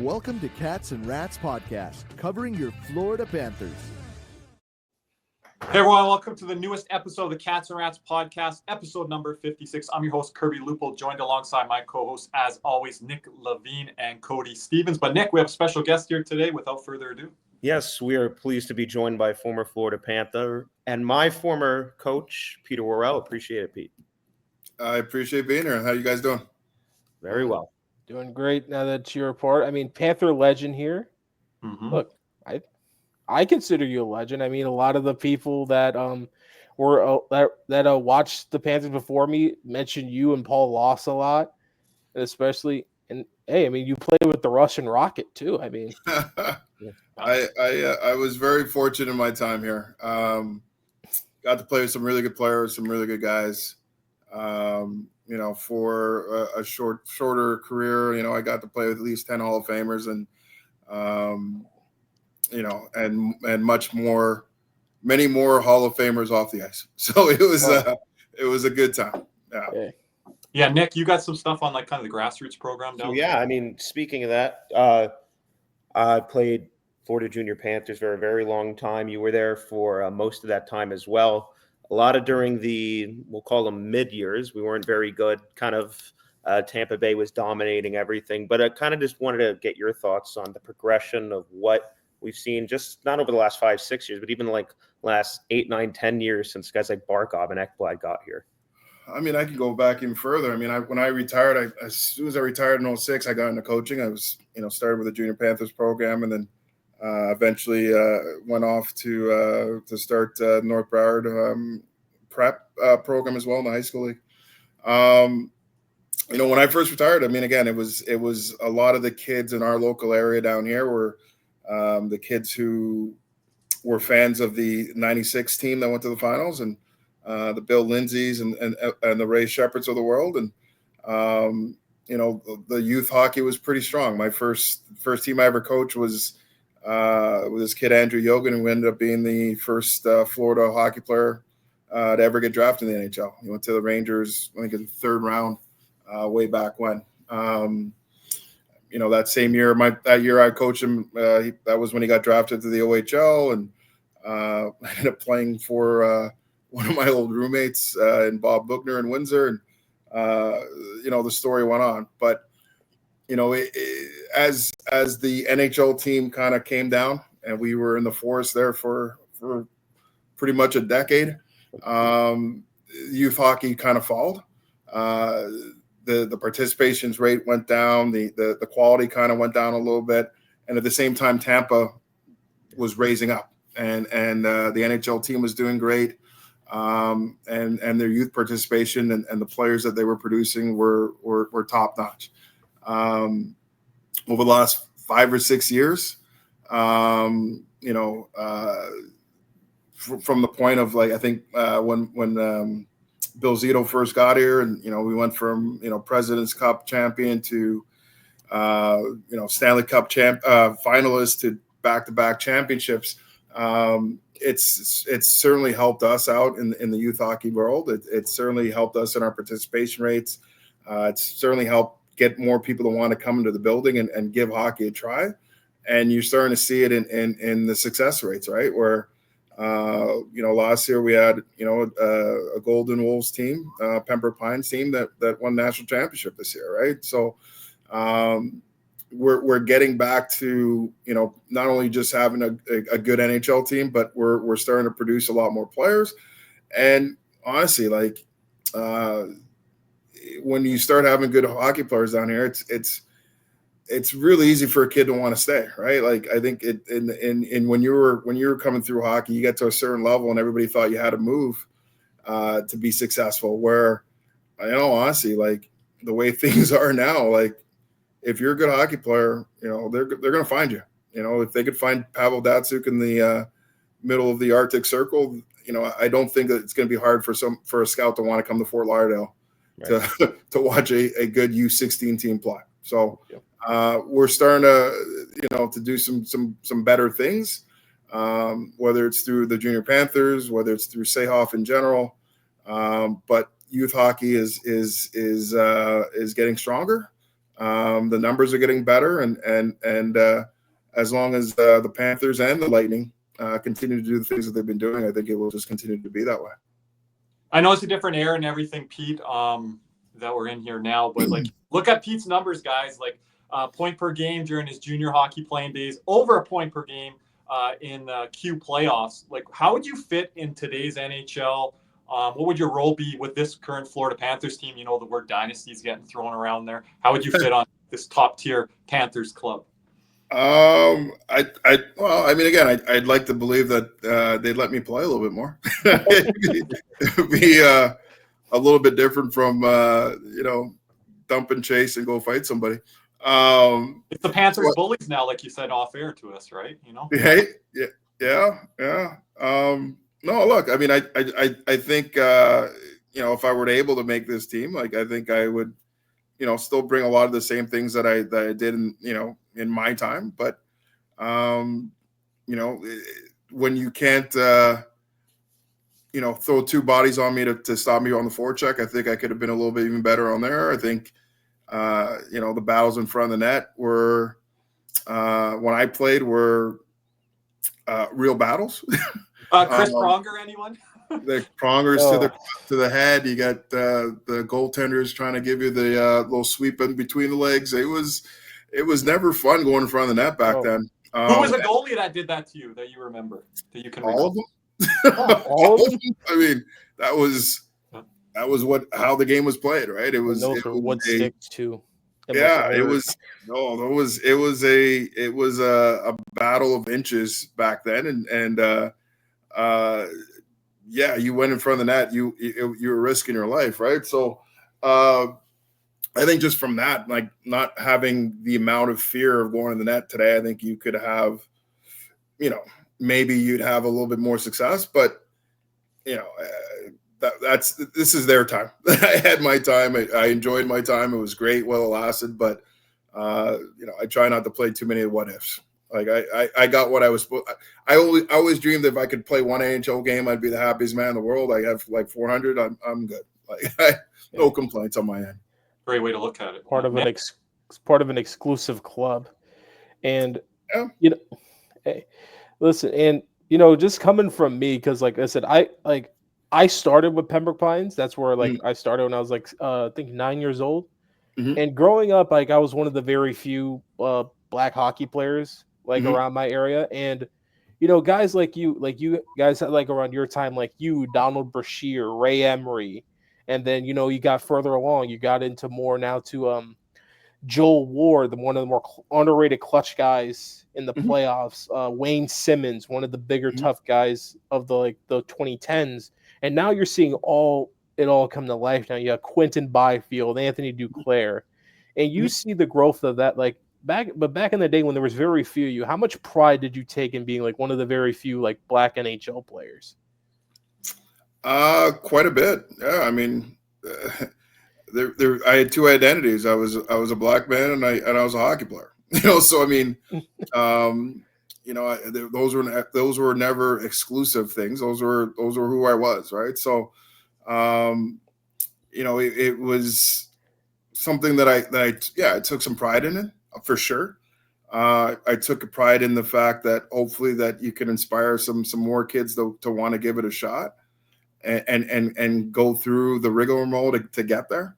Welcome to Cats and Rats Podcast, covering your Florida Panthers. Hey everyone, welcome to the newest episode of the Cats and Rats Podcast, episode number 56. I'm your host, Kirby, joined alongside my co-hosts, as always, Nick Levine and Cody Stevens. But Nick, we have a special guest here today. Without further ado. Yes, we are pleased to be joined by former Florida Panther and my former coach, Peter Worrell. Appreciate it, Pete. I appreciate being here. How you guys doing? Very well. Doing great now that you're a part. I mean, Panther legend here. Mm-hmm. Look, I consider you a legend. I mean, a lot of the people that watched the Panthers before me mentioned you and Paul Loss a lot, especially. And hey, I mean, you played with the Russian Rocket too. I mean, I was very fortunate in my time here. Got to play with some really good players, some really good guys. For a shorter career, I got to play with at least 10 Hall of Famers and many more Hall of Famers off the ice. So it was a good time. Yeah. Okay. Yeah, Nick, you got some stuff on kind of the Grassroots program down there? Yeah, I mean, speaking of that, I played Florida Junior Panthers for a very long time. You were there for most of that time as well. A lot of during we'll call them mid-years. We weren't very good. Kind of Tampa Bay was dominating everything. But I kind of just wanted to get your thoughts on the progression of what we've seen, just not over the last 5-6 years, but even last 8, 9, 10 years since guys like Barkov and Ekblad got here. I mean, I can go back even further. I mean, when I retired, as soon as I retired in 2006, I got into coaching. I was, started with the Junior Panthers program, and then eventually went off to start North Broward prep program as well in the high school league. When I first retired, I mean, again, it was a lot of the kids in our local area down here were the kids who were fans of the '96 team that went to the finals, and the Bill Lindsays and the Ray Shepherds of the world, and the youth hockey was pretty strong. My first team I ever coached was with this kid Andrew Yogan, who ended up being the first Florida hockey player to ever get drafted in the NHL. He went to the Rangers, I think, in the third round way back when. That same year, that year I coached him. That was when he got drafted to the OHL, and I ended up playing for one of my old roommates in Bob Bookner in Windsor, and the story went on. But as the NHL team kind of came down, and we were in the forest there for pretty much a decade, youth hockey kind of followed. The participations rate went down, the quality kind of went down a little bit, and at the same time, Tampa was raising up, and the NHL team was doing great, and their youth participation and the players that they were producing were top notch. Over the last 5 or 6 years, from the point of I think when Bill Zito first got here, and we went from President's Cup champion to Stanley Cup finalist to back-to-back championships. It's certainly helped us out in the youth hockey world. It certainly helped us in our participation rates. It's certainly helped get more people to want to come into the building and give hockey a try. And you're starting to see it in the success rates, right? Where, last year we had, a Golden Wolves team, Pembroke Pines team that won national championship this year, right? So we're getting back to, not only just having a good NHL team, but we're starting to produce a lot more players. And honestly, when you start having good hockey players down here, it's really easy for a kid to want to stay, right? I think when you were coming through hockey, you get to a certain level and everybody thought you had to move to be successful. Where honestly, the way things are now, if you're a good hockey player, they're going to find you. If they could find Pavel Datsyuk in the middle of the Arctic Circle, I don't think that it's going to be hard for a scout to want to come to Fort Lauderdale. Right. to watch a good U16 team play. So we're starting to do some better things, whether it's through the Junior Panthers, whether it's through Sayhoff in general. But youth hockey is getting stronger. The numbers are getting better, and as long as the Panthers and the Lightning continue to do the things that they've been doing, I think it will just continue to be that way. I know it's a different era and everything, Pete, that we're in here now, but like look at Pete's numbers, guys. Like point per game during his junior hockey playing days, over a point per game in Q playoffs. Like, how would you fit in today's NHL? What would your role be with this current Florida Panthers team? You know, the word dynasty is getting thrown around there. How would you fit on this top tier Panthers club? Well, I mean, again, I'd like to believe that they'd let me play a little bit more. It'd be a little bit different from dump and chase and go fight somebody. It's the Panthers bullies now, like you said off air to us, right? You know. Yeah. No, look, I mean, I think if I were able to make this team, like I think I would, still bring a lot of the same things that I did in my time. But when you can't throw two bodies on me to stop me on the forecheck, I think I could have been a little bit even better on there. I think the battles in front of the net were when I played were real battles. Chris Pronger, anyone? The prongers to the head. You got the goaltenders trying to give you the little sweep in between the legs. It was never fun going in front of the net back then. Who was a goalie that did that to you that you remember that you can all recall? of them? All of them. I mean, that was how the game was played, right? It was wood sticks too. It was a battle of inches back then, and you went in front of the net, you were risking your life, right? So I think just from that, like not having the amount of fear of going in the net today, I think you could have, maybe you'd have a little bit more success, but this is their time. I had my time. I enjoyed my time. It was great while it lasted, but I try not to play too many what ifs. Like I got what I was supposed. I always dreamed that if I could play one NHL game, I'd be the happiest man in the world. I have like 400. I'm good. Like no complaints on my end. Great way to look at it. Part of an exclusive club, and hey, listen, and just coming from me, because like I said, I started with Pembroke Pines. That's where I started when I was I think 9 years old, and growing up, I was one of the very few black hockey players around my area, and guys like you guys around your time, like you, Donald Brashear, Ray Emery, and then you got further along, you got into more now to Joel Ward, one of the more underrated clutch guys in the playoffs, Wayne Simmons, one of the bigger tough guys of the 2010s, and now you're seeing it all come to life. Now you have Quentin Byfield, Anthony Duclair, and you see the growth of that back in the day when there was very few of you. How much pride did you take in being one of the very few black NHL players? Quite a bit. Yeah, I mean, I had two identities. I was a black man and I was a hockey player. So I mean, those were never exclusive things. Those were who I was, right? So, it was something that I took some pride in it for sure. I took a pride in the fact that hopefully that you can inspire some more kids to want to give it a shot and go through the rigmarole to get there.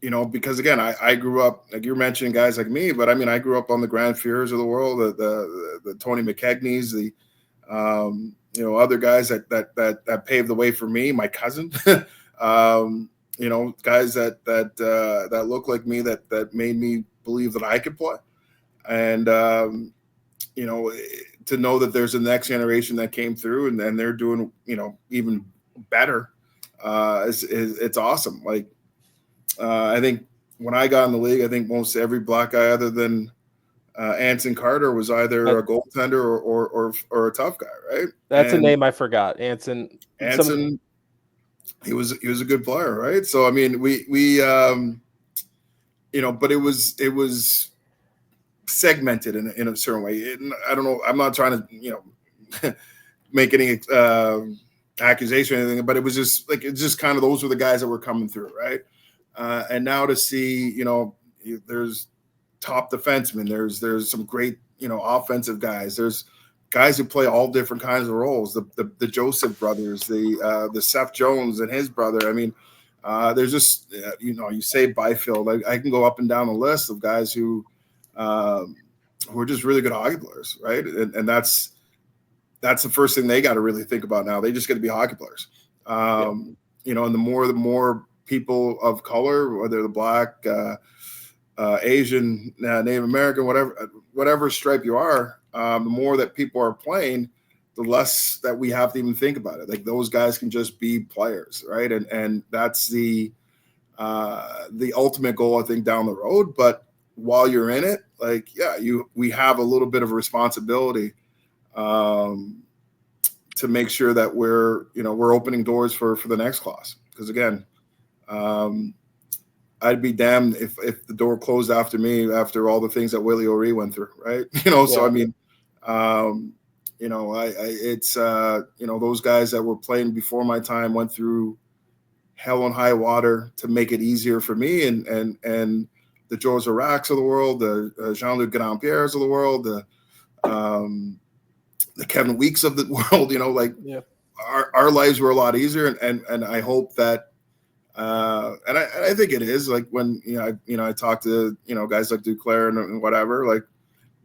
Because again, I grew up, like you're mentioning guys like me, but I mean, I grew up on the Grand Fears of the world, the Tony McKegneys, the other guys that paved the way for me, my cousin, guys that look like me, that made me believe that I could play. And, to know that there's a next generation that came through and they're doing, even better, it's awesome. I think when I got in the league, I think most every black guy other than Anson Carter was either a goaltender or a tough guy, right? That's a name I forgot. Anson, he was a good player, right? So I mean, we but it was segmented in a certain way. I don't know. I'm not trying to make any accusation or anything, but it was just it's just kind of those were the guys that were coming through, right? And now to see, there's top defensemen, there's some great, offensive guys. There's guys who play all different kinds of roles. The Joseph brothers, the Seth Jones and his brother. I mean, there's just, you say Byfield. I can go up and down the list of guys who are just really good hockey players, right? And that's the first thing they got to really think about now. They just got to be hockey players. And the more people of color, whether they're Black, Asian, Native American, whatever stripe you are, the more that people are playing, the less that we have to even think about it. Like those guys can just be players, right? And that's the ultimate goal, I think, down the road. But while you're in it, we have a little bit of a responsibility to make sure that we're opening doors for the next class. Because again, I'd be damned if the door closed after me after all the things that Willie O'Ree went through, right? So I mean, it's those guys that were playing before my time went through hell and high water to make it easier for me, and the Joe Zaraks of the world, the Jean-Luc Grandpierres of the world, the Kevin Weeks of the world, our lives were a lot easier, and I hope that. And I think it is, like when I talk to guys like Duclair and whatever, like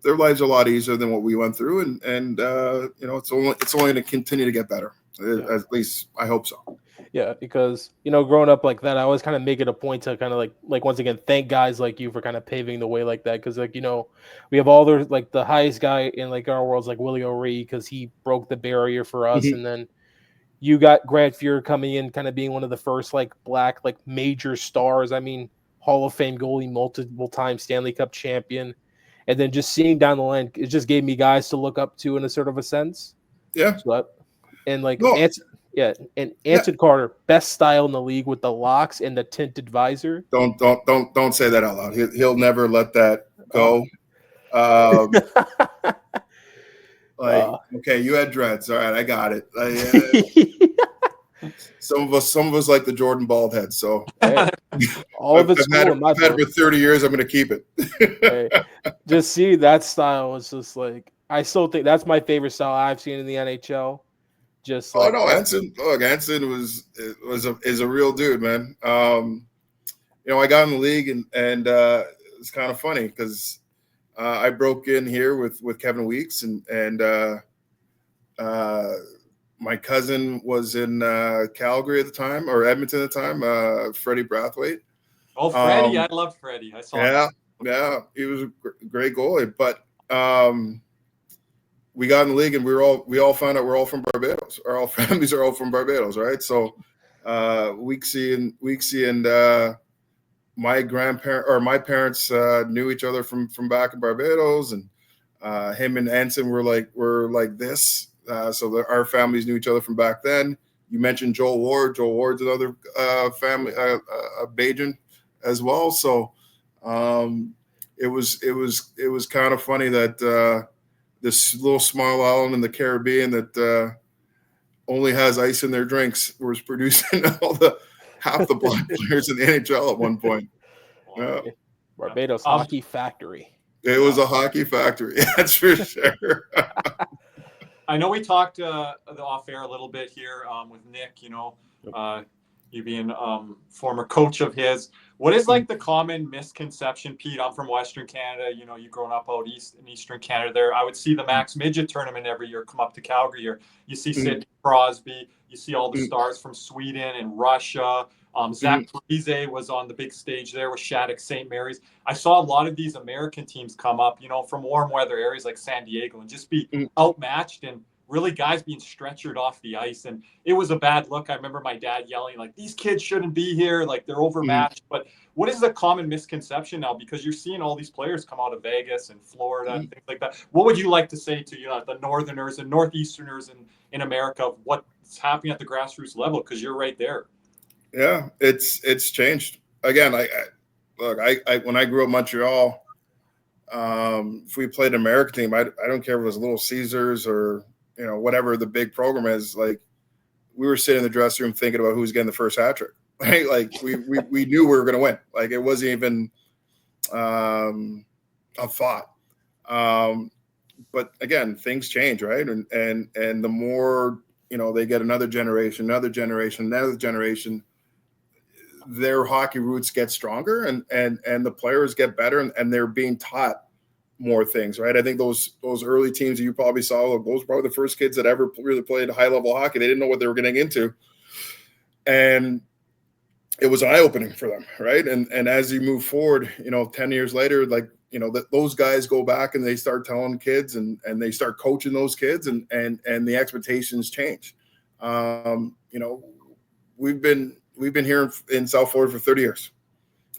their lives are a lot easier than what we went through, and it's only going to continue to get better. At least I hope so. Yeah, because growing up like that, I always kind of make it a point to kind of like once again thank guys like you for kind of paving the way like that, because we have all the highest guy in like our world's like Willie O'Ree, because he broke the barrier for us, and then you got Grant Fuhr coming in, kind of being one of the first like Black like major stars. I mean, Hall of Fame goalie, multiple time Stanley Cup champion, and then just seeing down the line, it just gave me guys to look up to in a sort of a sense. Yeah. So Anson Carter, best style in the league with the locks and the tinted visor. Don't say that out loud. He'll never let that go. Okay, you had dreads. All right, I got it. Some of us like the Jordan bald head. So all of it's I've had it for 30 years. I'm going to keep it. Just see that style is just like, I still think that's my favorite style I've seen in the NHL. Just Anson. Look, Anson is a real dude, man. I got in the league and it's kind of funny because I broke in here with Kevin Weeks and my cousin was in Calgary at the time, or Edmonton at the time. Freddie Brathwaite. Oh, Freddie! I love Freddie. I saw him. Yeah, he was a great goalie. But we got in the league, and we all found out we're all from Barbados. Our families are all from Barbados, right? So Weeksy and my parents knew each other from back in Barbados, and him and Anson were like this. So our families knew each other from back then. You mentioned Joel Ward. Joel Ward's another family, Bajan as well. So it was kind of funny that this little small island in the Caribbean that only has ice in their drinks was producing half the Black players in the NHL at one point. Barbados hockey factory. It was a hockey factory, that's for sure. I know we talked off air a little bit here with Nick, you being former coach of his. What is like the common misconception, Pete? I'm from Western Canada. You growing up out east in Eastern Canada there. I would see the Max Midget tournament every year come up to Calgary here. You see Sidney Crosby. You see all the stars from Sweden and Russia. Zach Parise was on the big stage there with Shattuck St. Mary's. I saw a lot of these American teams come up, from warm weather areas like San Diego and just be outmatched and really guys being stretchered off the ice. And it was a bad look. I remember my dad yelling, like, these kids shouldn't be here. Like, they're overmatched. But what is the common misconception now? Because you're seeing all these players come out of Vegas and Florida and things like that. What would you like to say to, the Northerners and Northeasterners in America of what's happening at the grassroots level? Because you're right there. Yeah, it's changed. Again, I when I grew up in Montreal, if we played an American team, I don't care if it was Little Caesars or whatever the big program is. Like, we were sitting in the dressing room thinking about who's getting the first hat trick. right? Like we knew we were going to win. Like it wasn't even a thought. But again, things change, right? And the more, they get another generation, their hockey roots get stronger and the players get better and they're being taught more things, right? I think those early teams that you probably saw, those were probably the first kids that ever really played high level hockey. They didn't know what they were getting into. And it was eye-opening for them, right? And as you move forward, 10 years later, like, those guys go back and they start telling kids and they start coaching those kids and the expectations change. We've been here in South Florida for 30 years.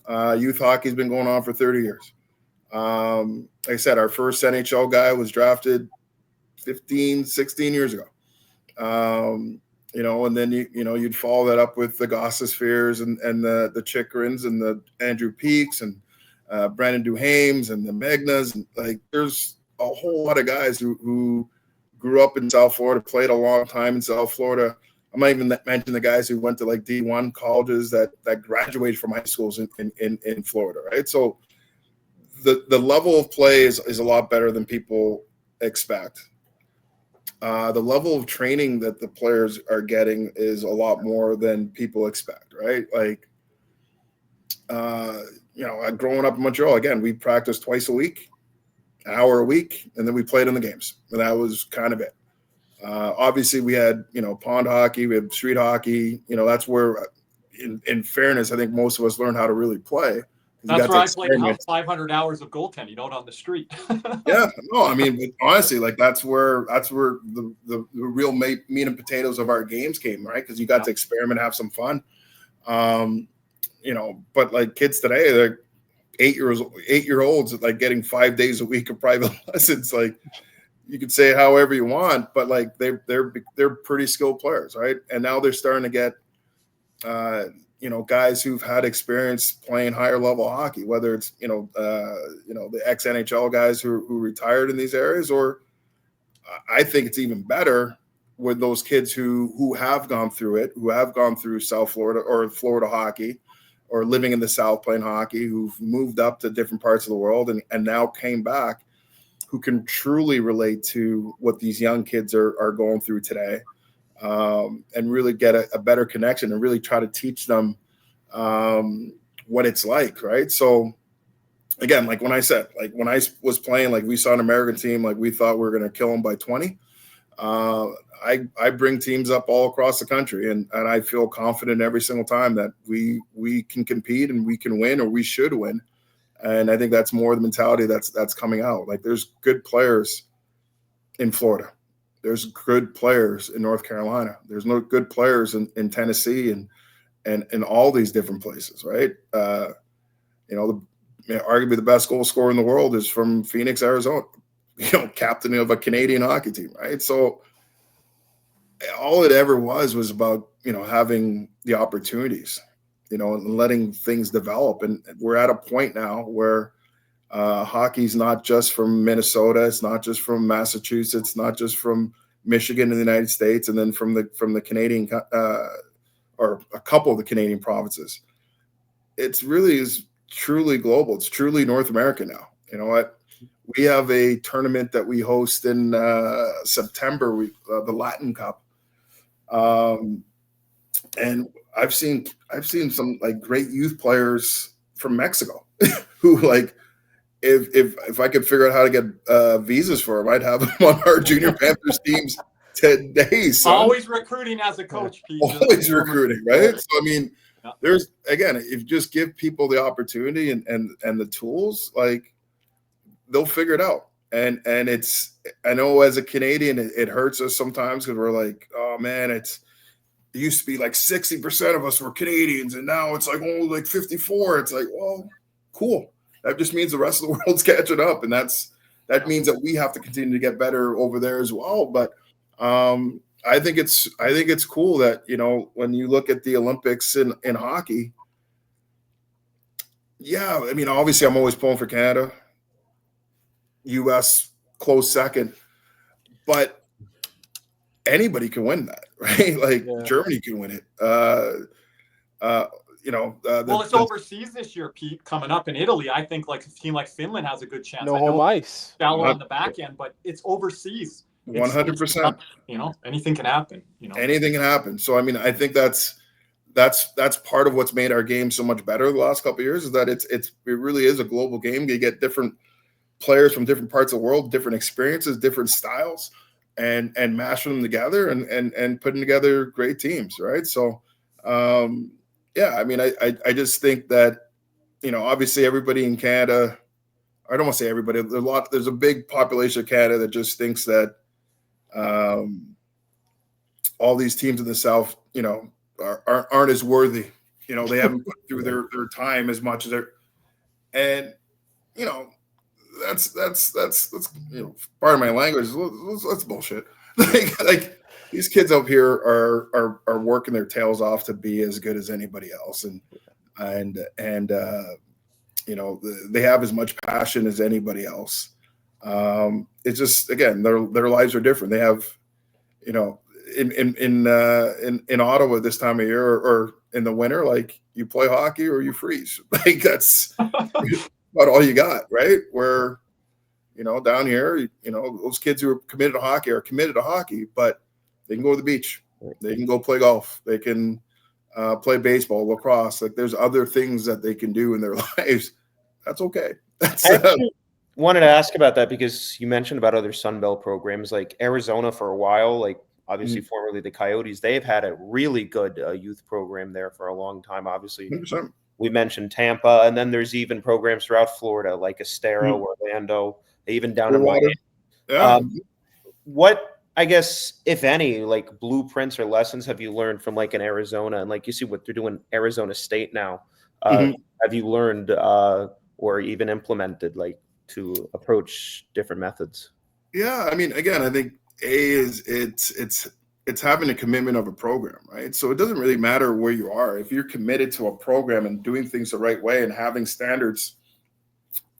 Youth hockey's been going on for 30 years. Like I said, our first NHL guy was drafted 15, 16 years ago. And then you'd follow that up with the Gossaspheres and the Chikrins and the Andrew Peaks and Brandon Duhames and the Magnas. And like, there's a whole lot of guys who grew up in South Florida, played a long time in South Florida. I'm not even mentioning the guys who went to like D1 colleges that graduated from high schools in Florida, right? So the level of play is a lot better than people expect. The level of training that the players are getting is a lot more than people expect, right? Like, growing up in Montreal, again, we practiced twice a week, an hour a week, and then we played in the games. And that was kind of it. Obviously, we had, pond hockey, we had street hockey. That's where, in fairness, I think most of us learned how to really play. That's where I played 500 hours of goaltending out on the street. Yeah, no, I mean, but honestly, like that's where the real meat and potatoes of our games came, right? Because you got to experiment, have some fun. But like kids today, they're 8-year-olds like getting 5 days a week of private lessons. Like you could say however you want, but like they're pretty skilled players, right? And now they're starting to get guys who've had experience playing higher level hockey, whether it's, the ex-NHL guys who retired in these areas, or I think it's even better with those kids who have gone through it, who have gone through South Florida or Florida hockey or living in the South playing hockey, who've moved up to different parts of the world and now came back, who can truly relate to what these young kids are going through today. And really get a better connection and really try to teach them what it's like, right? So again, like when I said, like when I was playing, like we saw an American team, like we thought we were going to kill them by 20. I bring teams up all across the country and I feel confident every single time that we can compete and we can win, or we should win. And I think that's more the mentality that's coming out. Like there's good players in Florida. There's good players in North Carolina. There's no good players in Tennessee and all these different places, right? Arguably the best goal scorer in the world is from Phoenix, Arizona, captain of a Canadian hockey team, right? So all it ever was about, having the opportunities, and letting things develop. And we're at a point now where hockey's not just from Minnesota. It's not just from Massachusetts. Not just from Michigan in the United States, and then from the Canadian or a couple of the Canadian provinces. It's really is truly global. It's truly North America now. You know what? We have a tournament that we host in September. The Latin Cup, and I've seen some like great youth players from Mexico who like. If I could figure out how to get visas for them, I'd have them on our junior Panthers teams today. So always recruiting as a coach, Pete. Always recruiting, right? So I mean, there's again, if you just give people the opportunity and the tools, like they'll figure it out. And it's, I know as a Canadian, it hurts us sometimes because we're like, oh man, it used to be like 60% of us were Canadians, and now it's like only like 54. It's like, well, cool. That just means the rest of the world's catching up, and that means that we have to continue to get better over there as well. But I think it's cool that when you look at the Olympics in hockey, yeah, I mean obviously I'm always pulling for Canada, U.S. close second, but anybody can win that, right? Like Germany can win it. It's overseas this year, Pete, coming up in Italy. I think like a team like Finland has a good chance. No home ice. Shallow on the back end, but it's overseas. 100%. Anything can happen. Anything can happen. So I mean, I think that's part of what's made our game so much better the last couple of years, is that it really is a global game. You get different players from different parts of the world, different experiences, different styles, and mashing them together and putting together great teams, right? So yeah, I mean, I just think that, obviously everybody in Canada, I don't want to say everybody, there's a big population of Canada that just thinks that all these teams in the South, aren't as worthy. They haven't put through their time as much as and that's part of my language. That's bullshit. like these kids up here are working their tails off to be as good as anybody else, and they have as much passion as anybody else. It's just, again, their lives are different. They have, in Ottawa this time of year or in the winter, like, you play hockey or you freeze. Like, that's about all you got, right? Where, down here, those kids who are committed to hockey, but they can go to the beach. They can go play golf. They can play baseball, lacrosse. Like, there's other things that they can do in their lives. That's okay. I wanted to ask about that because you mentioned about other Sun Belt programs, like Arizona for a while, like obviously formerly the Coyotes. They've had a really good youth program there for a long time. Obviously, 100%. We mentioned Tampa, and then there's even programs throughout Florida, like Estero, Orlando, even down in Miami. Yeah. What, I guess, if any, like blueprints or lessons have you learned from like in Arizona, and like you see what they're doing Arizona State now? Have you learned or even implemented like to approach different methods? Yeah, I mean, again, I think it's having a commitment of a program, right? So it doesn't really matter where you are. If you're committed to a program and doing things the right way and having standards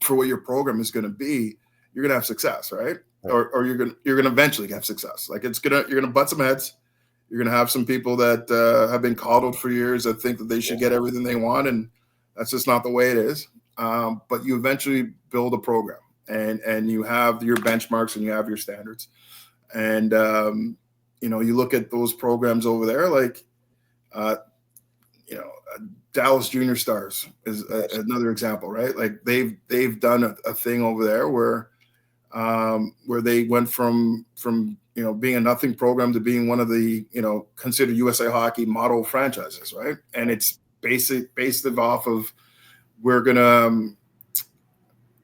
for what your program is going to be, you're going to have success, right? Or you're going to eventually have success. Like, you're going to butt some heads. You're going to have some people that have been coddled for years that think that they should get everything they want, and that's just not the way it is. But you eventually build a program, and you have your benchmarks and you have your standards. And, you look at those programs over there, like, Dallas Junior Stars is another example, right? Like, they've done a thing over there where they went from being a nothing program to being one of the, considered USA Hockey model franchises, right? And it's based off of we're gonna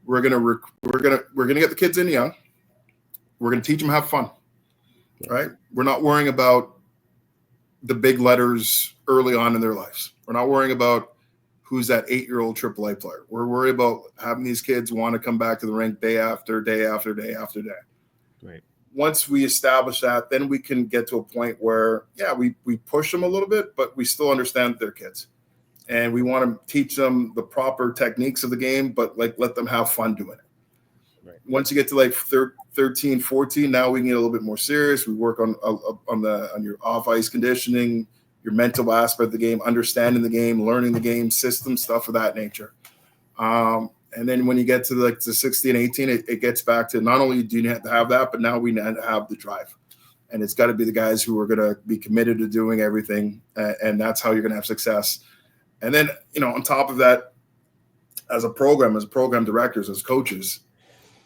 get the kids in young. We're gonna teach them how to have fun, right? We're not worrying about the big letters early on in their lives. We're not worrying about who's that 8-year-old AAA player. We're worried about having these kids want to come back to the rink day after day after day after day. Right. Once we establish that, then we can get to a point where, we push them a little bit, but we still understand that they're kids. And we want to teach them the proper techniques of the game, but like let them have fun doing it. Right. Once you get to like 13, 14, now we can get a little bit more serious. We work on your off-ice conditioning, your mental aspect of the game, understanding the game, learning the game, system, stuff of that nature. And then when you get to like the 16, 18, it gets back to not only do you have to have that, but now we have the drive. And it's got to be the guys who are going to be committed to doing everything, and that's how you're going to have success. And then, on top of that, as program directors, as coaches,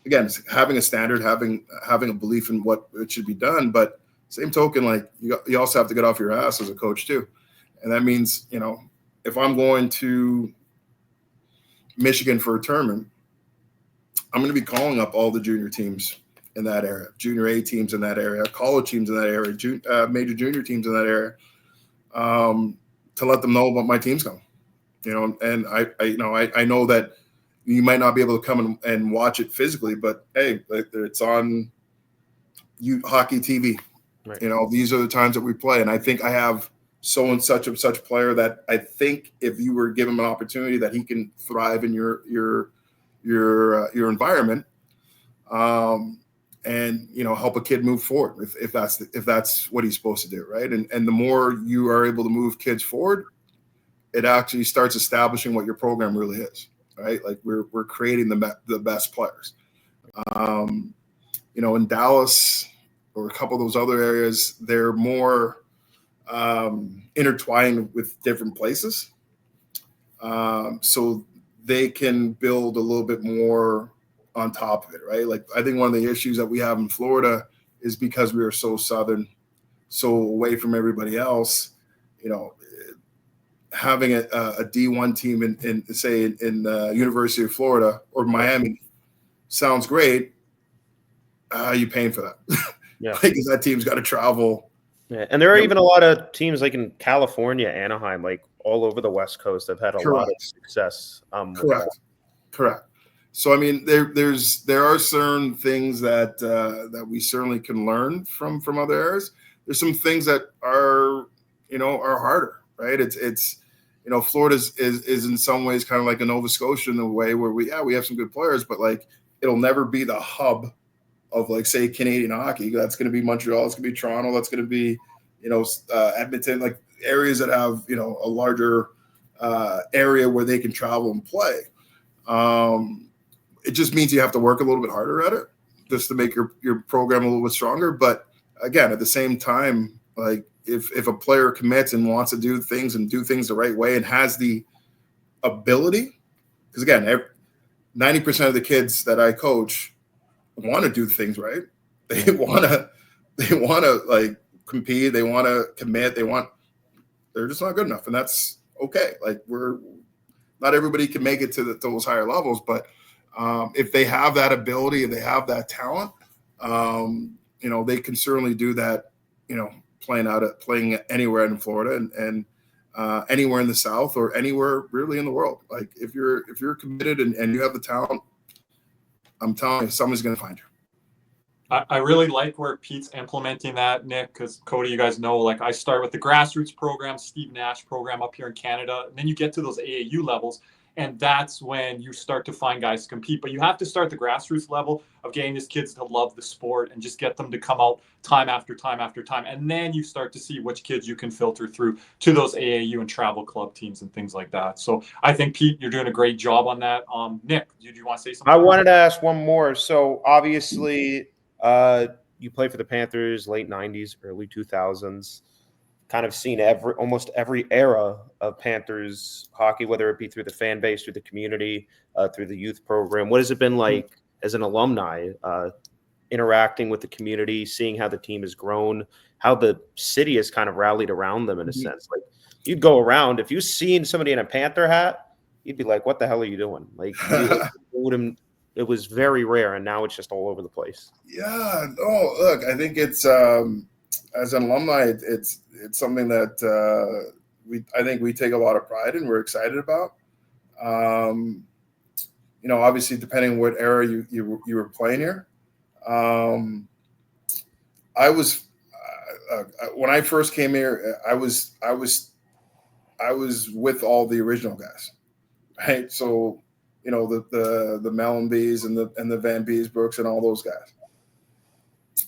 again, having a standard, having a belief in what it should be done. But same token, like, you also have to get off your ass as a coach too. And that means, if I'm going to Michigan for a tournament, I'm going to be calling up all the junior teams in that area, junior A teams in that area, college teams in that area, major junior teams in that area, to let them know about my team's coming. And I know that you might not be able to come and watch it physically, but hey, it's on hockey TV. Right. These are the times that we play, and I think I have so and such player that I think if you were given an opportunity that he can thrive in your environment, and help a kid move forward if that's what he's supposed to do, right? And the more you are able to move kids forward, it actually starts establishing what your program really is, right? Like we're creating the best players. In Dallas or a couple of those other areas, they're more intertwined with different places. So they can build a little bit more on top of it, right? Like I think one of the issues that we have in Florida is because we are so southern, so away from everybody else, having a D1 team in University of Florida or Miami sounds great. How are you paying for that? Yeah. Because that team's got to travel. Yeah. And there are even a lot of teams like in California, Anaheim, like all over the West Coast have had a lot of success. Correct. So, I mean, there are certain things that we certainly can learn from other areas. There's some things that are harder, right? It's Florida is in some ways kind of like a Nova Scotia in a way where we have some good players, but like it'll never be the hub of like say Canadian hockey. That's going to be Montreal. It's going to be Toronto. That's going to be Edmonton, like areas that have a larger area where they can travel and play. It just means you have to work a little bit harder at it just to make your program a little bit stronger. But again, at the same time, like if a player commits and wants to do things the right way and has the ability, because again, 90% of the kids that I coach want to do things right. They want to like compete. They want to commit. They're just not good enough. And that's okay. Like not everybody can make it to those higher levels, but if they have that ability, if they have that talent, they can certainly do that, playing anywhere in Florida and anywhere in the South or anywhere really in the world. Like if you're committed and you have the talent, I'm telling you, someone's going to find you. I really like where Pete's implementing that, Nick, because Cody, you guys know, like I start with the Grassroots program, Steve Nash program up here in Canada, and then you get to those AAU levels, and that's when you start to find guys to compete. But you have to start the grassroots level of getting these kids to love the sport and just get them to come out time after time after time. And then you start to see which kids you can filter through to those AAU and travel club teams and things like that. So I think, Pete, you're doing a great job on that. Nick, do you want to say something? I wanted to ask one more. So obviously you played for the Panthers late 90s, early 2000s. Kind of seen almost every era of Panthers hockey, whether it be through the fan base, through the community, through the youth program. What has it been like as an alumni, interacting with the community, seeing how the team has grown, how the city has kind of rallied around them in a sense? Like you'd go around, if you've seen somebody in a Panther hat, you'd be like, what the hell are you doing? Like it was very rare, and now it's just all over the place. Yeah. Oh, look, I think it's as an alumni, it's something that I think we take a lot of pride in. We're excited about. Obviously, depending on what era you were playing here. I was when I first came here, I was with all the original guys, right? So the Mellenbys and the Van Beesbrooks and all those guys.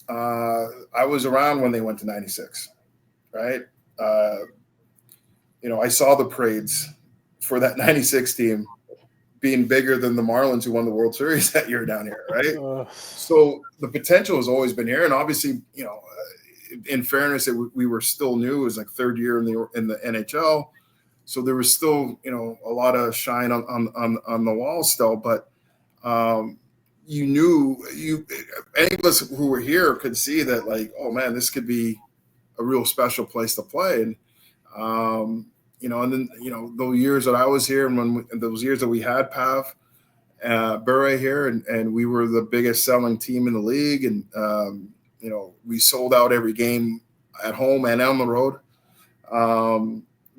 I was around when they went to 96, right? I saw the parades for that 96 team being bigger than the Marlins who won the World Series that year down here, right? So the potential has always been here. And obviously, in fairness, we were still new. It was like third year in the NHL. So there was still, a lot of shine on the wall still. But any of us who were here could see that, like, oh man, this could be a real special place to play. And and then those years that I was here, and those years that we had Pav Bure here, and we were the biggest selling team in the league, and we sold out every game at home and on the road.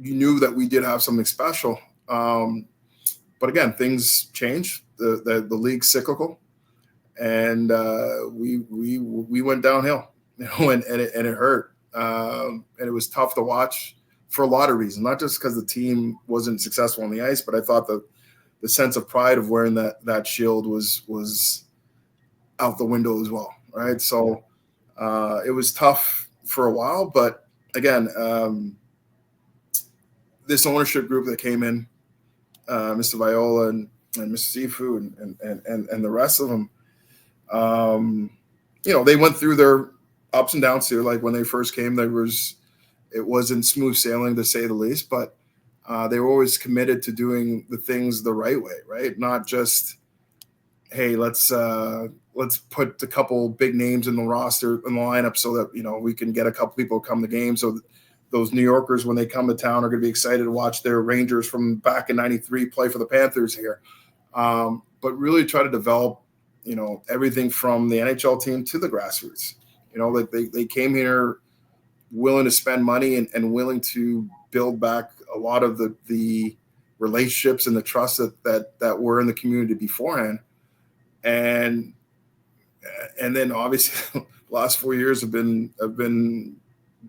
You knew that we did have something special, but again, things change. The league's cyclical, and we went downhill, and it hurt, and it was tough to watch for a lot of reasons, not just because the team wasn't successful on the ice, but I thought the sense of pride of wearing that shield was out the window as well, right? So it was tough for a while, but again, this ownership group that came in, Mr. Viola and Mr. Sifu and the rest of them, they went through their ups and downs too. Like when they first came, it wasn't smooth sailing to say the least, but they were always committed to doing the things the right way, right? Not just, hey, let's put a couple big names in the roster in the lineup so that we can get a couple people to come to games. So those New Yorkers, when they come to town, are going to be excited to watch their Rangers from back in '93 play for the Panthers here. But really try to develop, everything from the NHL team to the grassroots. Like they came here willing to spend money and willing to build back a lot of the relationships and the trust that were in the community beforehand. And then obviously the last 4 years have been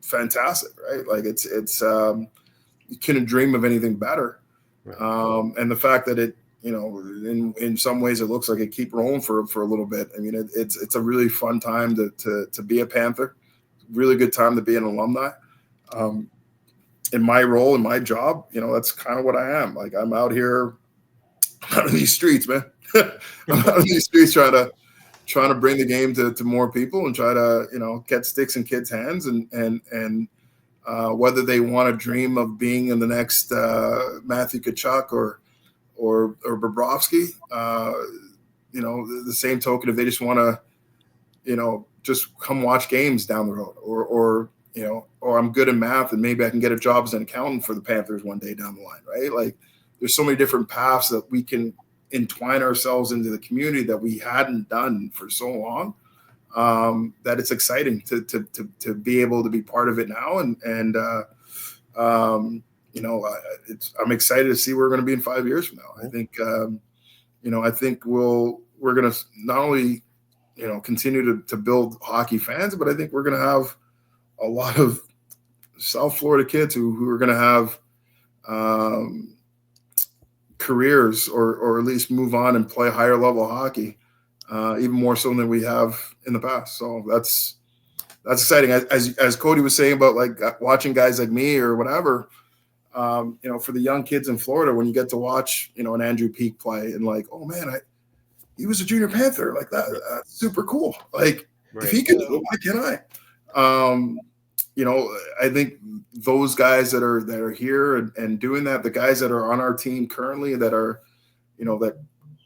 fantastic, right? Like it's you couldn't dream of anything better. Right. And the fact that it, in some ways it looks like it keep rolling for a little bit. I mean, it's a really fun time to be a Panther, really good time to be an alumni. In my role, in my job, that's kind of what I am. Like I'm out here, out in these streets, man. I'm out in these streets trying to bring the game to more people and try to, get sticks in kids' hands and whether they want to dream of being in the next Matthew Tkachuk or Bobrovsky, the same token, if they just want to, just come watch games down the road or I'm good in math and maybe I can get a job as an accountant for the Panthers one day down the line, right? Like there's so many different paths that we can entwine ourselves into the community that we hadn't done for so long, that it's exciting to be able to be part of it now. I'm excited to see where we're going to be in 5 years from now. I think, I think we're going to not only, continue to build hockey fans, but I think we're going to have a lot of South Florida kids who are going to have careers or at least move on and play higher level hockey, even more so than we have in the past. So that's exciting. As Cody was saying about like watching guys like me or whatever, for the young kids in Florida, when you get to watch, an Andrew Peak play and like, oh man, he was a junior Panther, like that's super cool. Like right. If he can do it, why can't I? I think those guys that are here and doing that, the guys that are on our team currently that are, that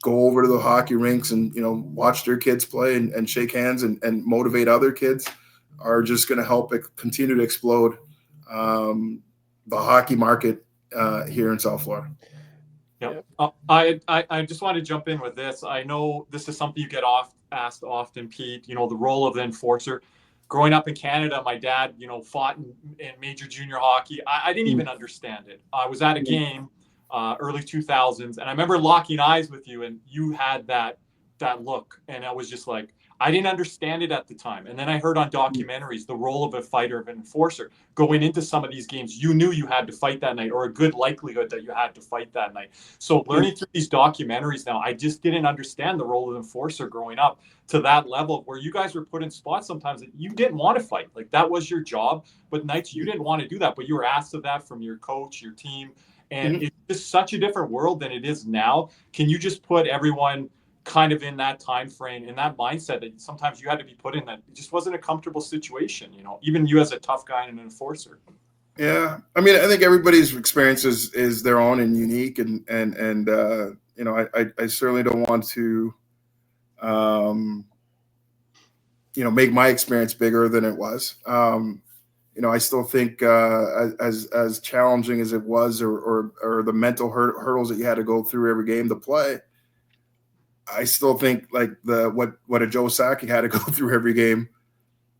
go over to the hockey rinks and, watch their kids play and shake hands and motivate other kids are just going to help it continue to explode the hockey market here in South Florida. Yep. I just want to jump in with this. I know this is something you get asked often, Pete, the role of the enforcer. Growing up in Canada, my dad, fought in major junior hockey. I didn't even understand it. I was at a game early 2000s, and I remember locking eyes with you, and you had that look, and I was just like, I didn't understand it at the time. And then I heard on documentaries the role of a fighter, of an enforcer. Going into some of these games, you knew you had to fight that night, or a good likelihood that you had to fight that night. So learning through these documentaries now, I just didn't understand the role of the enforcer growing up to that level where you guys were put in spots sometimes that you didn't want to fight. Like that was your job, but nights you didn't want to do that, but you were asked of that from your coach, your team. And it's just such a different world than it is now. Can you just put everyone kind of in that time frame, in that mindset that sometimes you had to be put in, that it just wasn't a comfortable situation, even you as a tough guy and an enforcer? Yeah. I mean, I think everybody's experience is their own and unique. And I certainly don't want to, make my experience bigger than it was. I still think as challenging as it was, or the mental hurdles that you had to go through every game to play, I still think like what a Joe Sakic had to go through every game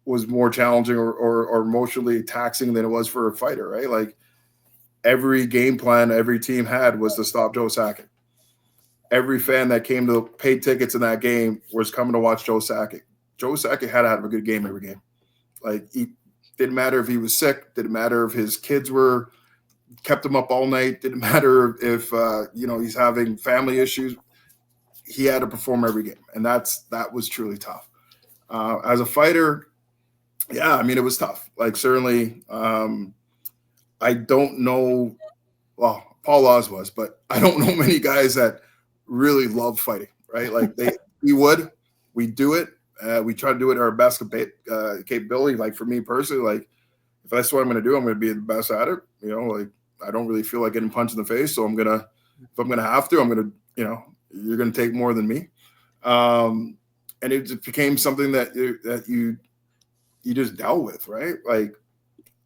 was more challenging or emotionally taxing than it was for a fighter, right? Like every game plan every team had was to stop Joe Sakic. Every fan that came to pay tickets in that game was coming to watch Joe Sakic. Joe Sakic had to have a good game every game. Like he didn't matter if he was sick, didn't matter if his kids kept him up all night, didn't matter if he's having family issues. He had to perform every game, and that was truly tough. As a fighter, yeah, I mean, it was tough. Like certainly, I don't know well, Paul Laws was, but I don't know many guys that really love fighting, right? Like we do it. We try to do it at our best capability. Like for me personally, like if that's what I'm going to do, I'm going to be the best at it. You know, like I don't really feel like getting punched in the face. So if I'm going to have to, I'm going to, you know, you're going to take more than me. And it just became something that you just dealt with, right? Like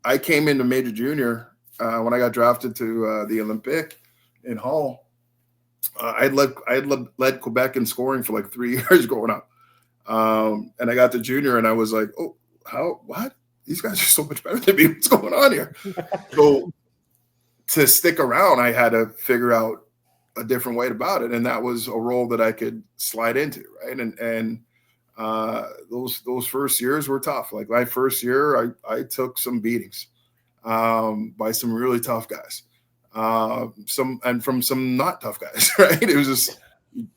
I came into major junior when I got drafted to the Olympic in Hull. I had led Quebec in scoring for like 3 years growing up. And I got to junior and I was like, oh, what? These guys are so much better than me. What's going on here? So to stick around, I had to figure out a different way about it. And that was a role that I could slide into. Right. And those first years were tough. Like my first year, I took some beatings by some really tough guys. From some not tough guys, right? It was just,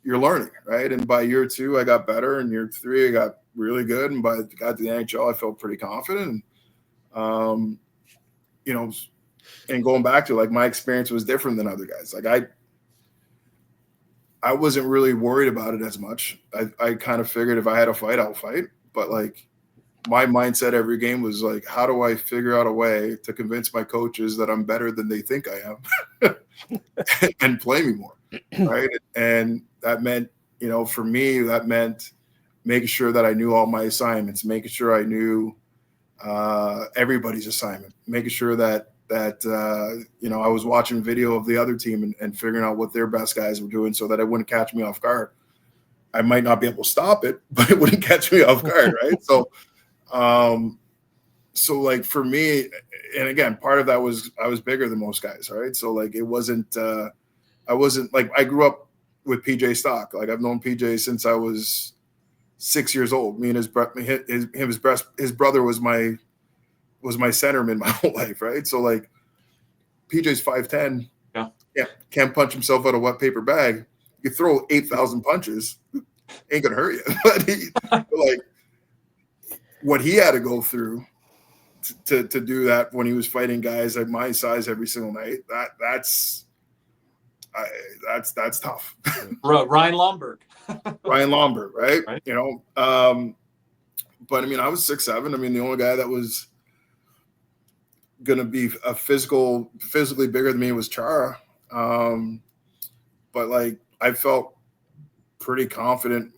you're learning, right? And by year 2, I got better. And year 3, I got really good. And by got to the NHL, I felt pretty confident. And, you know, and going back to like my experience was different than other guys. Like I wasn't really worried about it as much. I kind of figured if I had a fight, I'll fight. But like my mindset every game was like, how do I figure out a way to convince my coaches that I'm better than they think I am and play me more, right? And that meant, you know, for me, that meant making sure that I knew all my assignments, making sure I knew everybody's assignment, making sure that you know, I was watching video of the other team and figuring out what their best guys were doing so that it wouldn't catch me off guard. I might not be able to stop it, but it wouldn't catch me off guard, right? So like for me, and again, part of that was I was bigger than most guys, right? So like it wasn't, I wasn't like, I grew up with PJ Stock. Like I've known PJ since I was 6 years old. Me and his brother was my centerman my whole life, right? So like PJ's 5'10", yeah, can't punch himself out of a wet paper bag. You throw 8,000 punches, ain't gonna hurt you. But like what he had to go through to do that when he was fighting guys at my size every single night, that's tough. Ryan Lomberg. Ryan Lomberg, right? You know, but I mean, I was 6'7". I mean, the only guy that was gonna be physically bigger than me was Chara. But like I felt pretty confident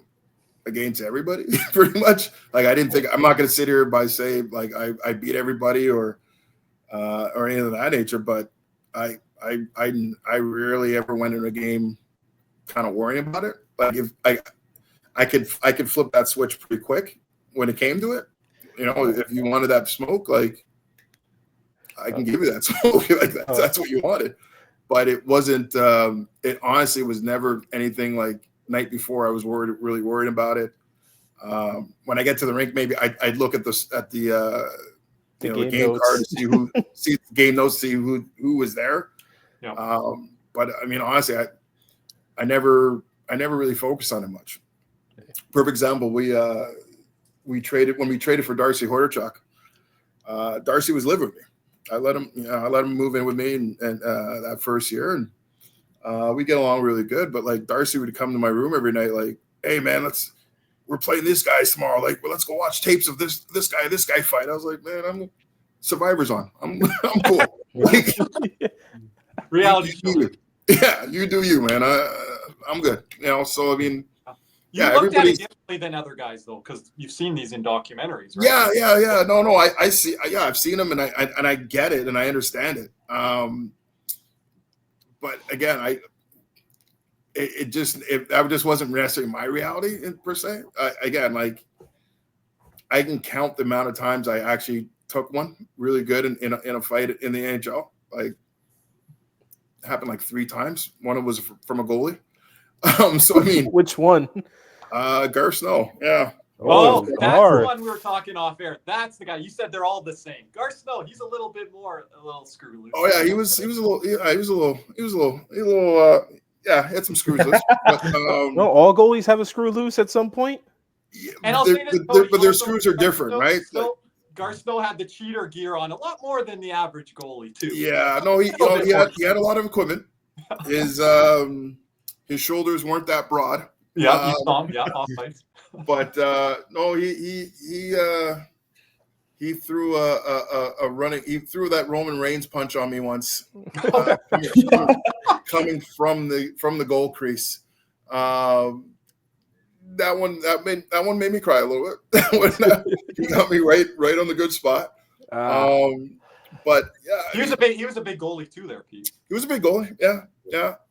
against everybody, pretty much. Like I didn't think, I'm not gonna sit here by say like I beat everybody or anything of that nature, but I rarely ever went in a game kind of worrying about it. Like if I could flip that switch pretty quick when it came to it. You know, if you wanted that smoke, like I can give you that smoke. Like that's what you wanted. But it wasn't. It honestly was never anything like night before. I was really worried about it. When I get to the rink, maybe I'd look at the game card to see the game notes, see who was there. Yeah. But I mean, honestly, I never really focused on it much. Perfect example. We traded for Darcy Hordichuk. Darcy was living with me. I let him move in with me and that first year, and we get along really good. But like Darcy would come to my room every night, like, "Hey man, we're playing this guy tomorrow. Like, well, let's go watch tapes of this guy fight." I was like, "Man, I'm Survivor's on. I'm cool." Like, reality show. Yeah, you do you, man. I'm good. You know, so I mean. You looked at it differently than other guys, though, because you've seen these in documentaries, right? Yeah. No, I see. Yeah, I've seen them, and I get it, and I understand it. But again, that just wasn't necessarily my reality per se. Again, like I can count the amount of times I actually took one really good in a fight in the NHL. Like it happened like 3 times. One was from a goalie. So I mean, which one? Garth Snow, yeah. Oh, that's the one we were talking off air. That's the guy. You said they're all the same. Garth Snow, he's a little screw loose. Oh yeah, he was a little, had some screws loose. But, no, all goalies have a screw loose at some point. Yeah, and I'll say this, but their screws are different, right? Garceau had the cheater gear on a lot more than the average goalie too. Yeah, no, he had a lot of equipment. His shoulders weren't that broad. Yeah, you saw him. Yeah, off ice. But no, he threw a running. He threw that Roman Reigns punch on me once, coming from the goal crease. That one made me cry a little bit. He got me right on the good spot. But yeah, he was a big goalie too there, Pete. He was a big goalie. Yeah.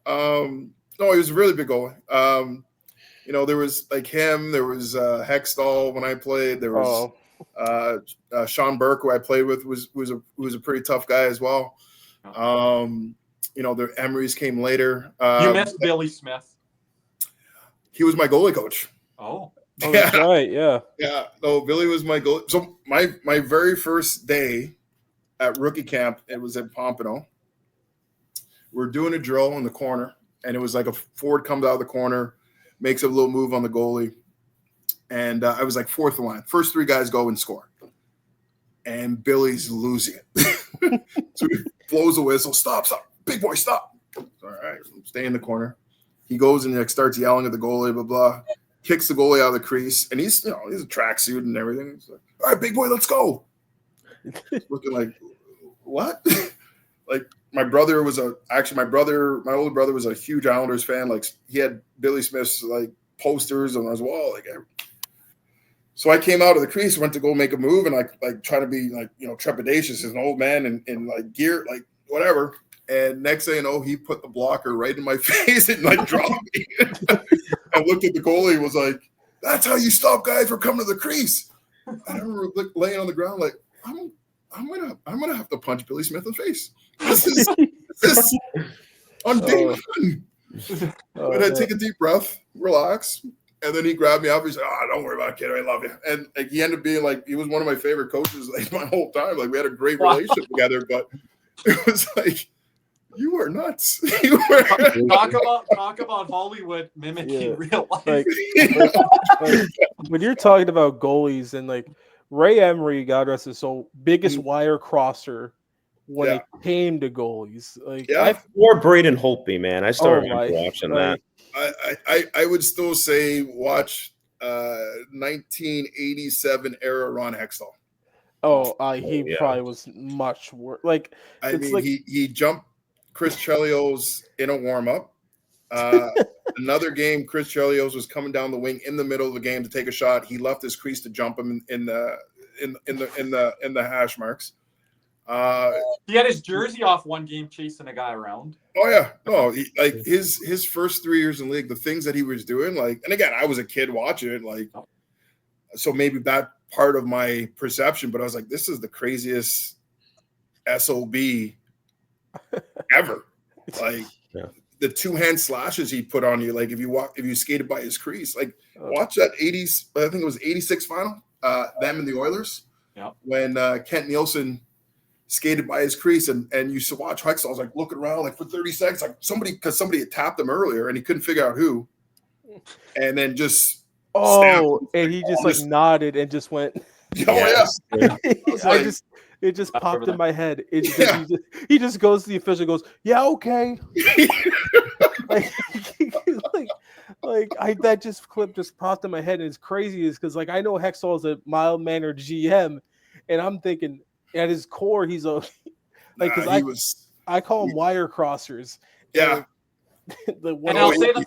No, he was a really big goalie. There was like him. There was Hextall when I played. There was Sean Burke, who I played with, was a pretty tough guy as well. The Emerys came later. You missed Billy Smith. He was my goalie coach. Oh, that's right. Yeah. Yeah. No, Billy was my goalie. So my very first day at rookie camp, it was at Pompano. We're doing a drill in the corner, and it was like a forward comes out of the corner, makes a little move on the goalie. And I was like fourth in line. First three guys go and score. And Billy's losing it. So he blows the whistle. Stop. Big boy, stop. All right. Stay in the corner. He goes and starts yelling at the goalie, blah, blah. Kicks the goalie out of the crease. And he's a tracksuit and everything. He's like, all right, big boy, let's go. Looking like, what? Like, my older brother was a huge Islanders fan. Like, he had Billy Smith's like posters on his wall. So I came out of the crease, went to go make a move, and I try to be trepidatious as an old man and like gear, like whatever. And next thing you know, he put the blocker right in my face and like dropped me. I looked at the goalie and was like, "That's how you stop guys from coming to the crease." And I remember laying on the ground like, I'm gonna have to punch Billy Smith in the face. This is on day one. But I take a deep breath, relax, and then he grabbed me up. He's like, don't worry about it, kid. I love you. And like, he ended up being like, he was one of my favorite coaches like my whole time. Like, we had a great relationship together, but it was like, you are nuts. Talk about Hollywood mimicking real life. Like, when you're talking about goalies and like Ray Emery, God rest his soul, biggest wire crosser when it came to goalies. Like, or Braden Holtby, man. I still remember watching that. I would still say watch 1987 era Ron Hextall. He probably was much worse. Like, I mean, he jumped Chris Chelios in a warm up. Another game, Chris Chelios was coming down the wing in the middle of the game to take a shot. He left his crease to jump him in the hash marks. He had his jersey off one game chasing a guy around. Oh yeah, no, his first 3 years in the league, the things that he was doing, like, and again, I was a kid watching it, like, so maybe that part of my perception, but I was like, this is the craziest SOB ever. Like, the two-hand slashes he put on you, like if you skated by his crease, like watch that 80s, I think it was 86 final, them and the Oilers, when Kent Nielsen skated by his crease, and you used to watch Hextall. I was like looking around like for 30 seconds, like somebody had tapped him earlier and he couldn't figure out who, and then just and he just like nodded and just went. It just popped in my head. He just goes to the official, goes, "Yeah, okay." That clip just popped in my head, and it's crazy is because like I know Hextall is a mild mannered GM, and I'm thinking at his core he's a I call him wire crossers. Yeah. And I'll say the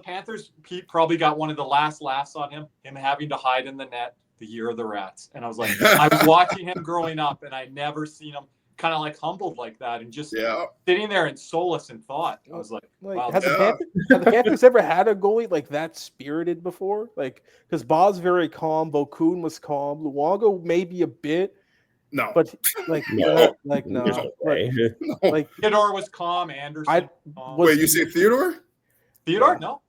Panthers, Pete probably got one of the last laughs on him having to hide in the net the year of the Rats. And I was like, I was watching him growing up, and I never seen him kind of like humbled like that and just sitting there in solace and thought. I was like, wow. Have the Panthers ever had a goalie like that spirited before? Like, because Bob's very calm, Bokun was calm, Luongo maybe a bit. No, but like no. Like Theodore was calm. Anderson. Wait, you say Theodore? Theodore? No.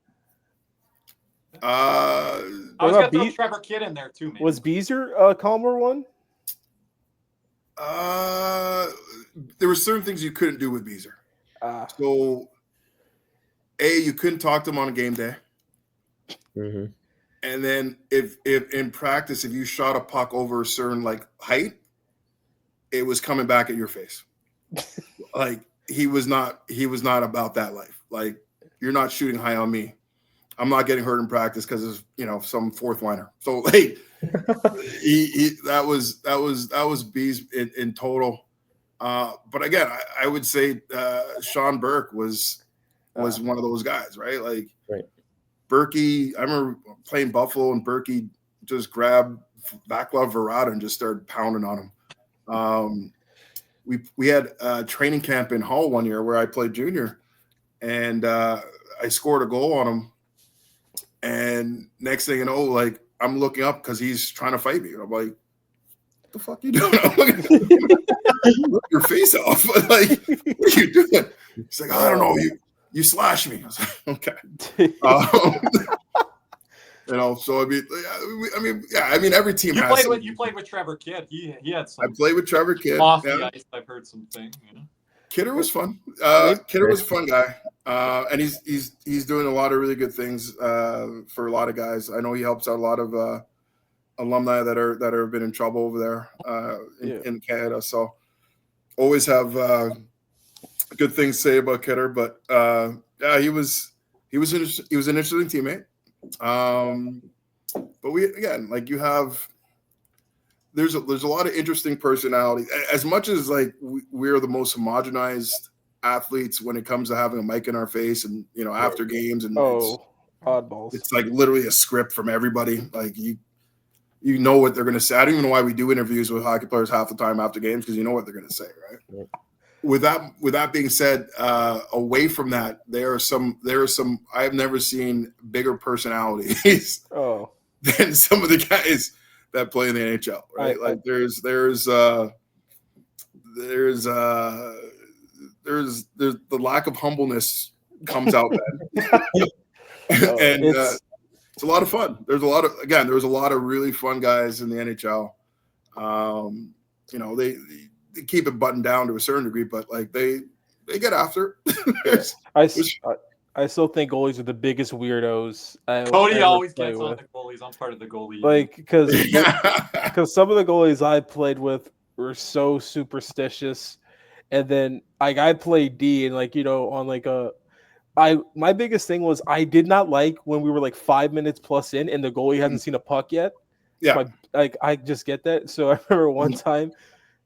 I was gonna throw Trevor Kidd in there too. Maybe. Was Beezer a calmer one? There were certain things you couldn't do with Beezer. So, you couldn't talk to him on a game day. Mm-hmm. And then if in practice, if you shot a puck over a certain like height, it was coming back at your face. Like he was not about that life. Like, you're not shooting high on me. I'm not getting hurt in practice because of, you know, some fourth liner. So like that was bees in total. But again, I would say Sean Burke was one of those guys, right? Like right. Berkey, I remember playing Buffalo and Berkey just grabbed Vaclav Varada and just started pounding on him. We had a training camp in Hull one year where I played junior, and I scored a goal on him. And next thing you know, like, I'm looking up because he's trying to fight me. And I'm like, what the fuck you doing? I'm looking look your face off. Like, what are you doing? He's like, I don't know. You slash me. I was like, okay. You know, so I mean, every team you played with Trevor Kidd. He had some. I played with Trevor Kidd. Off the ice, I've heard some things. You know? Kidder was fun. Kidder was a fun guy, and he's doing a lot of really good things for a lot of guys. I know he helps out a lot of alumni that have been in trouble over there in Canada. So always have good things to say about Kidder. But yeah, he was an interesting teammate. But you have. There's a lot of interesting personalities. As much as like we're the most homogenized athletes when it comes to having a mic in our face and, you know, after games and oddballs. It's like literally a script from everybody. Like you know what they're going to say. I don't even know why we do interviews with hockey players half the time after games, because you know what they're going to say, right? Yeah. With that being said, away from that, there are some. I've never seen bigger personalities than some of the guys that play in the NHL, right? There's the lack of humbleness comes out then. And it's a lot of fun. There was a lot of really fun guys in the NHL. You know, they keep it buttoned down to a certain degree, but like they get after it. I still think goalies are the biggest weirdos. Cody always gets on the goalies. I'm part of the goalie. Like, because some of the goalies I played with were so superstitious, and then like I played D, and like, you know, on like my biggest thing was I did not like when we were like 5 minutes plus in and the goalie hasn't seen a puck yet. Yeah, I just get that. So I remember one time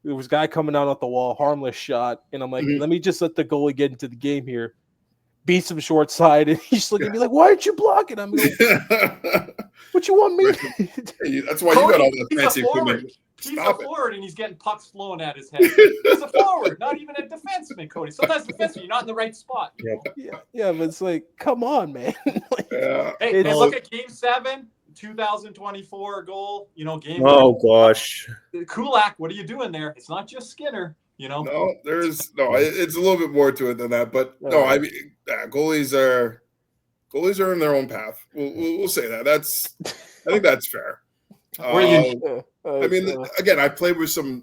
there was a guy coming out off the wall, harmless shot, and I'm like, let me just let the goalie get into the game here. Beat some short side, and he's looking at me like, "Why aren't you blocking?" I'm like, "What you want me?" That's why you got all that fancy equipment. He's a forward, and he's getting pucks flown at his head. He's a forward, not even a defenseman, Cody. Sometimes defenseman, you're not in the right spot. Yeah, but it's like, come on, man. Hey, look at Game 7, 2024 goal. You know, game. Oh gosh, Kulak, what are you doing there? It's not just Skinner. You know, it's a little bit more to it than that. But no, I mean, goalies are in their own path. We'll say that. I think that's fair. I mean, again, I played with some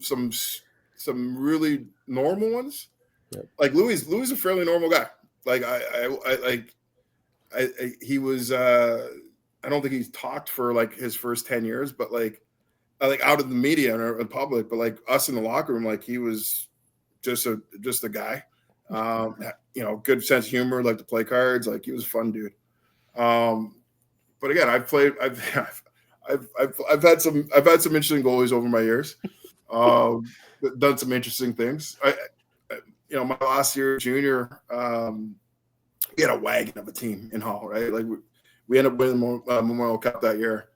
really normal ones. Yep. Like Louis is a fairly normal guy. Like he was. I don't think he's talked for like his first 10 years, but like out of the media and in public, but like us in the locker room, like he was just a guy. You know, good sense of humor, like to play cards. Like he was a fun dude. But again, I've had some interesting goalies over my years. Done some interesting things. You know, my last year junior, we had a wagon of a team in Hull, right? Like we ended up winning the Memorial Cup that year,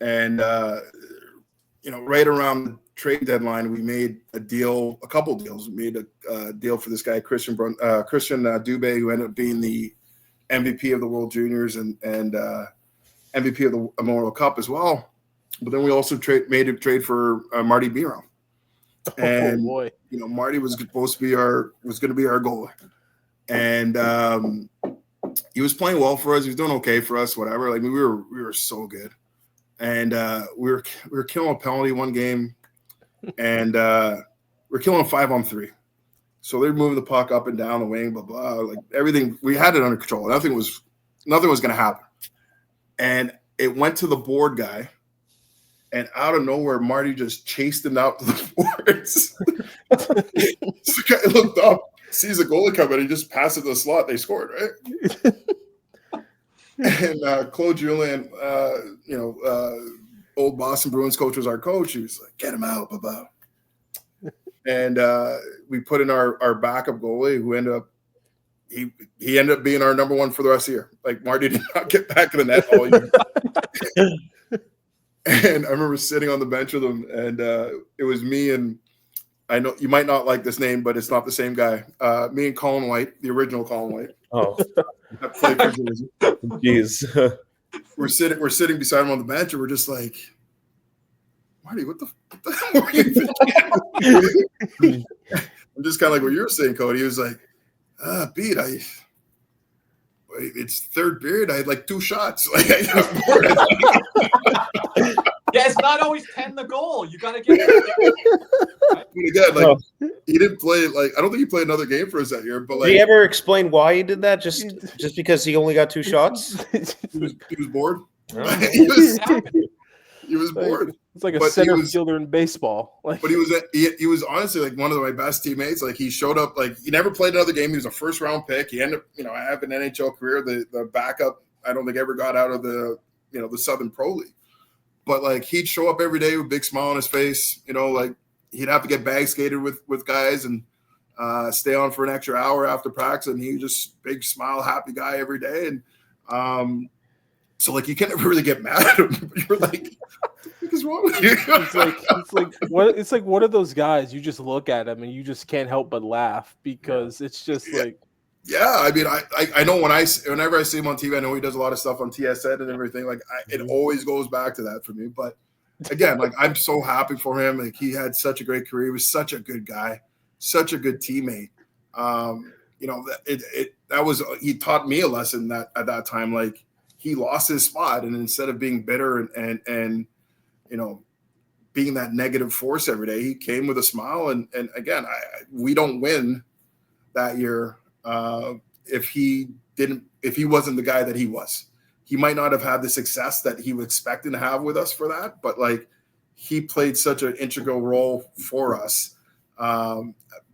and you know, right around the trade deadline, we made a couple deals. We made a deal for this guy, Christian Dubé, who ended up being the MVP of the World Juniors and MVP of the Memorial Cup as well. But then we also made a trade for Marty Biron. And you know, Marty was going to be our goalie, and he was playing well for us. He was doing okay for us, whatever. Like we were so good. And we were killing a penalty one game, and we're killing a 5-on-3. So they're moving the puck up and down the wing, blah blah. Like everything, we had it under control. Nothing was going to happen. And it went to the board guy, and out of nowhere, Marty just chased him out to the boards. So the guy looked up, sees the goalie coming, he just passed it to the slot. They scored, right? And Claude Julien, old Boston Bruins coach, was our coach. He was like, "Get him out, blah." And we put in our backup goalie, who ended up he ended up being our number one for the rest of the year. Like, Marty did not get back in the net all year. And I remember sitting on the bench with him, and it was me and, I know you might not like this name, but it's not the same guy. Me and Colin White, the original Colin White. Oh, That played for Jersey. jeez. We're sitting beside him on the bench, and we're just like, Marty, what the hell were you thinking? I'm just kind of like what you were saying, Cody. He was like, Pete, it's third period. I had like 2 shots. Like, I got bored. Yeah, it's not always 10 the goal. You got to get it. But again, he didn't play. Like, I don't think he played another game for us that year. But like, Did he ever explain why he did that? Just because he only got 2 shots? he was bored. Oh. He was bored. It's like a center fielder in baseball. Like, but he was honestly like one of my best teammates. Like, he showed up. Like, he never played another game. He was a first round pick. He ended up, having an NHL career. The backup, I don't think ever got out of the Southern Pro League. But like, he'd show up every day with a big smile on his face. Like, he'd have to get bag skated with guys and stay on for an extra hour after practice. And he just big smile, happy guy every day. And so like, you can't ever really get mad at him. You're like, what is wrong with you? It's like one of those guys, you just look at him and you just can't help but laugh, because it's just like. Yeah, I mean, I know whenever I see him on TV, I know he does a lot of stuff on TSN and everything. Like, it always goes back to that for me. But again, like, I'm so happy for him. Like, he had such a great career. He was such a good guy, such a good teammate. He taught me a lesson that at that time, like, he lost his spot, and instead of being bitter and being that negative force every day, he came with a smile. And again, we don't win that year. If he wasn't the guy that he was, he might not have had the success that he was expecting to have with us for that. But like, he played such an integral role for us,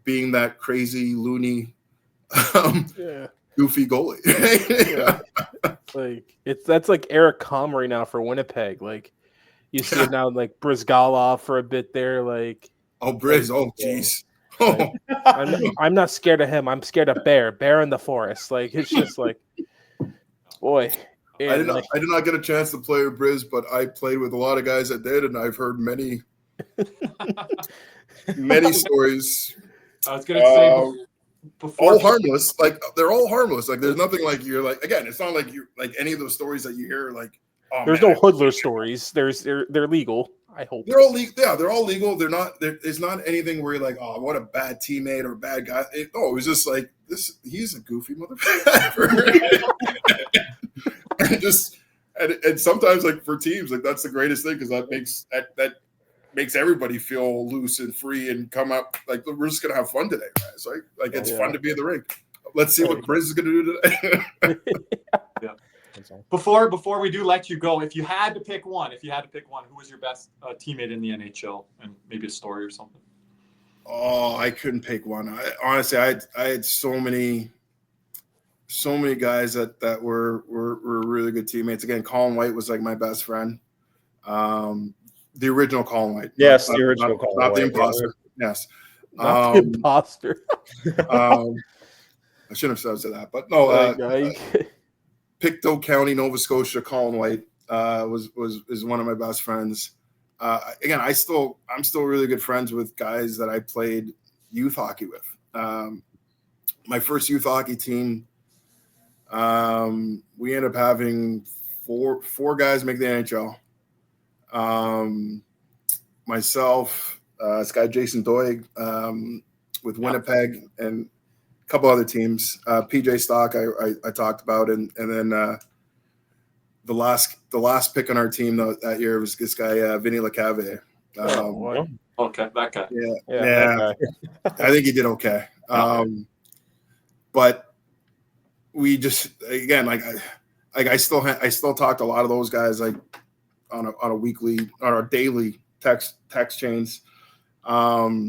being that crazy, loony, goofy goalie. Yeah. Like, that's like Eric Comrie now for Winnipeg. Like, you see it now, like Brizgalov for a bit there. Like, Briz, jeez. Like, I'm not scared of him. I'm scared of Bear in the forest. Like, it's just like, boy. I did not get a chance to play with Briz, but I played with a lot of guys that did, and I've heard many stories. I was gonna say before all harmless. Like, they're all harmless. Like, there's nothing like you're like, again, it's not like you like any of those stories that you hear. Like, there's no hoodler stories. They're legal. I hope they're all legal. Yeah, they're all legal. They're not. It's not anything where you're like, oh, what a bad teammate or a bad guy. It was just like this. He's a goofy motherfucker. and sometimes, like, for teams, like, that's the greatest thing, because that makes everybody feel loose and free and come up like, we're just gonna have fun today, guys. Like it's fun to be in the rink. Let's see what Briz is gonna do today. Yeah. Before we do let you go, if you had to pick one, who was your best teammate in the NHL, and maybe a story or something? Oh, I couldn't pick one. Honestly, I had so many guys that were really good teammates. Again, Colin White was like my best friend. The original Colin White. Yes, the original Colin White. Not the imposter. Yes. Not the imposter. I shouldn't have said that, but no. Like, Pictou County, Nova Scotia, Colin White is one of my best friends. Again, I'm still really good friends with guys that I played youth hockey with. My first youth hockey team, we ended up having four guys make the NHL. Myself, this guy Jason Doig with Winnipeg, and a couple other teams. PJ Stock I talked about, and then the last pick on our team that year was this guy Vinny LeCave. Okay, that guy. Yeah. I think he did okay. But we just, again, like, like I still talk to a lot of those guys like on a daily text chains. Here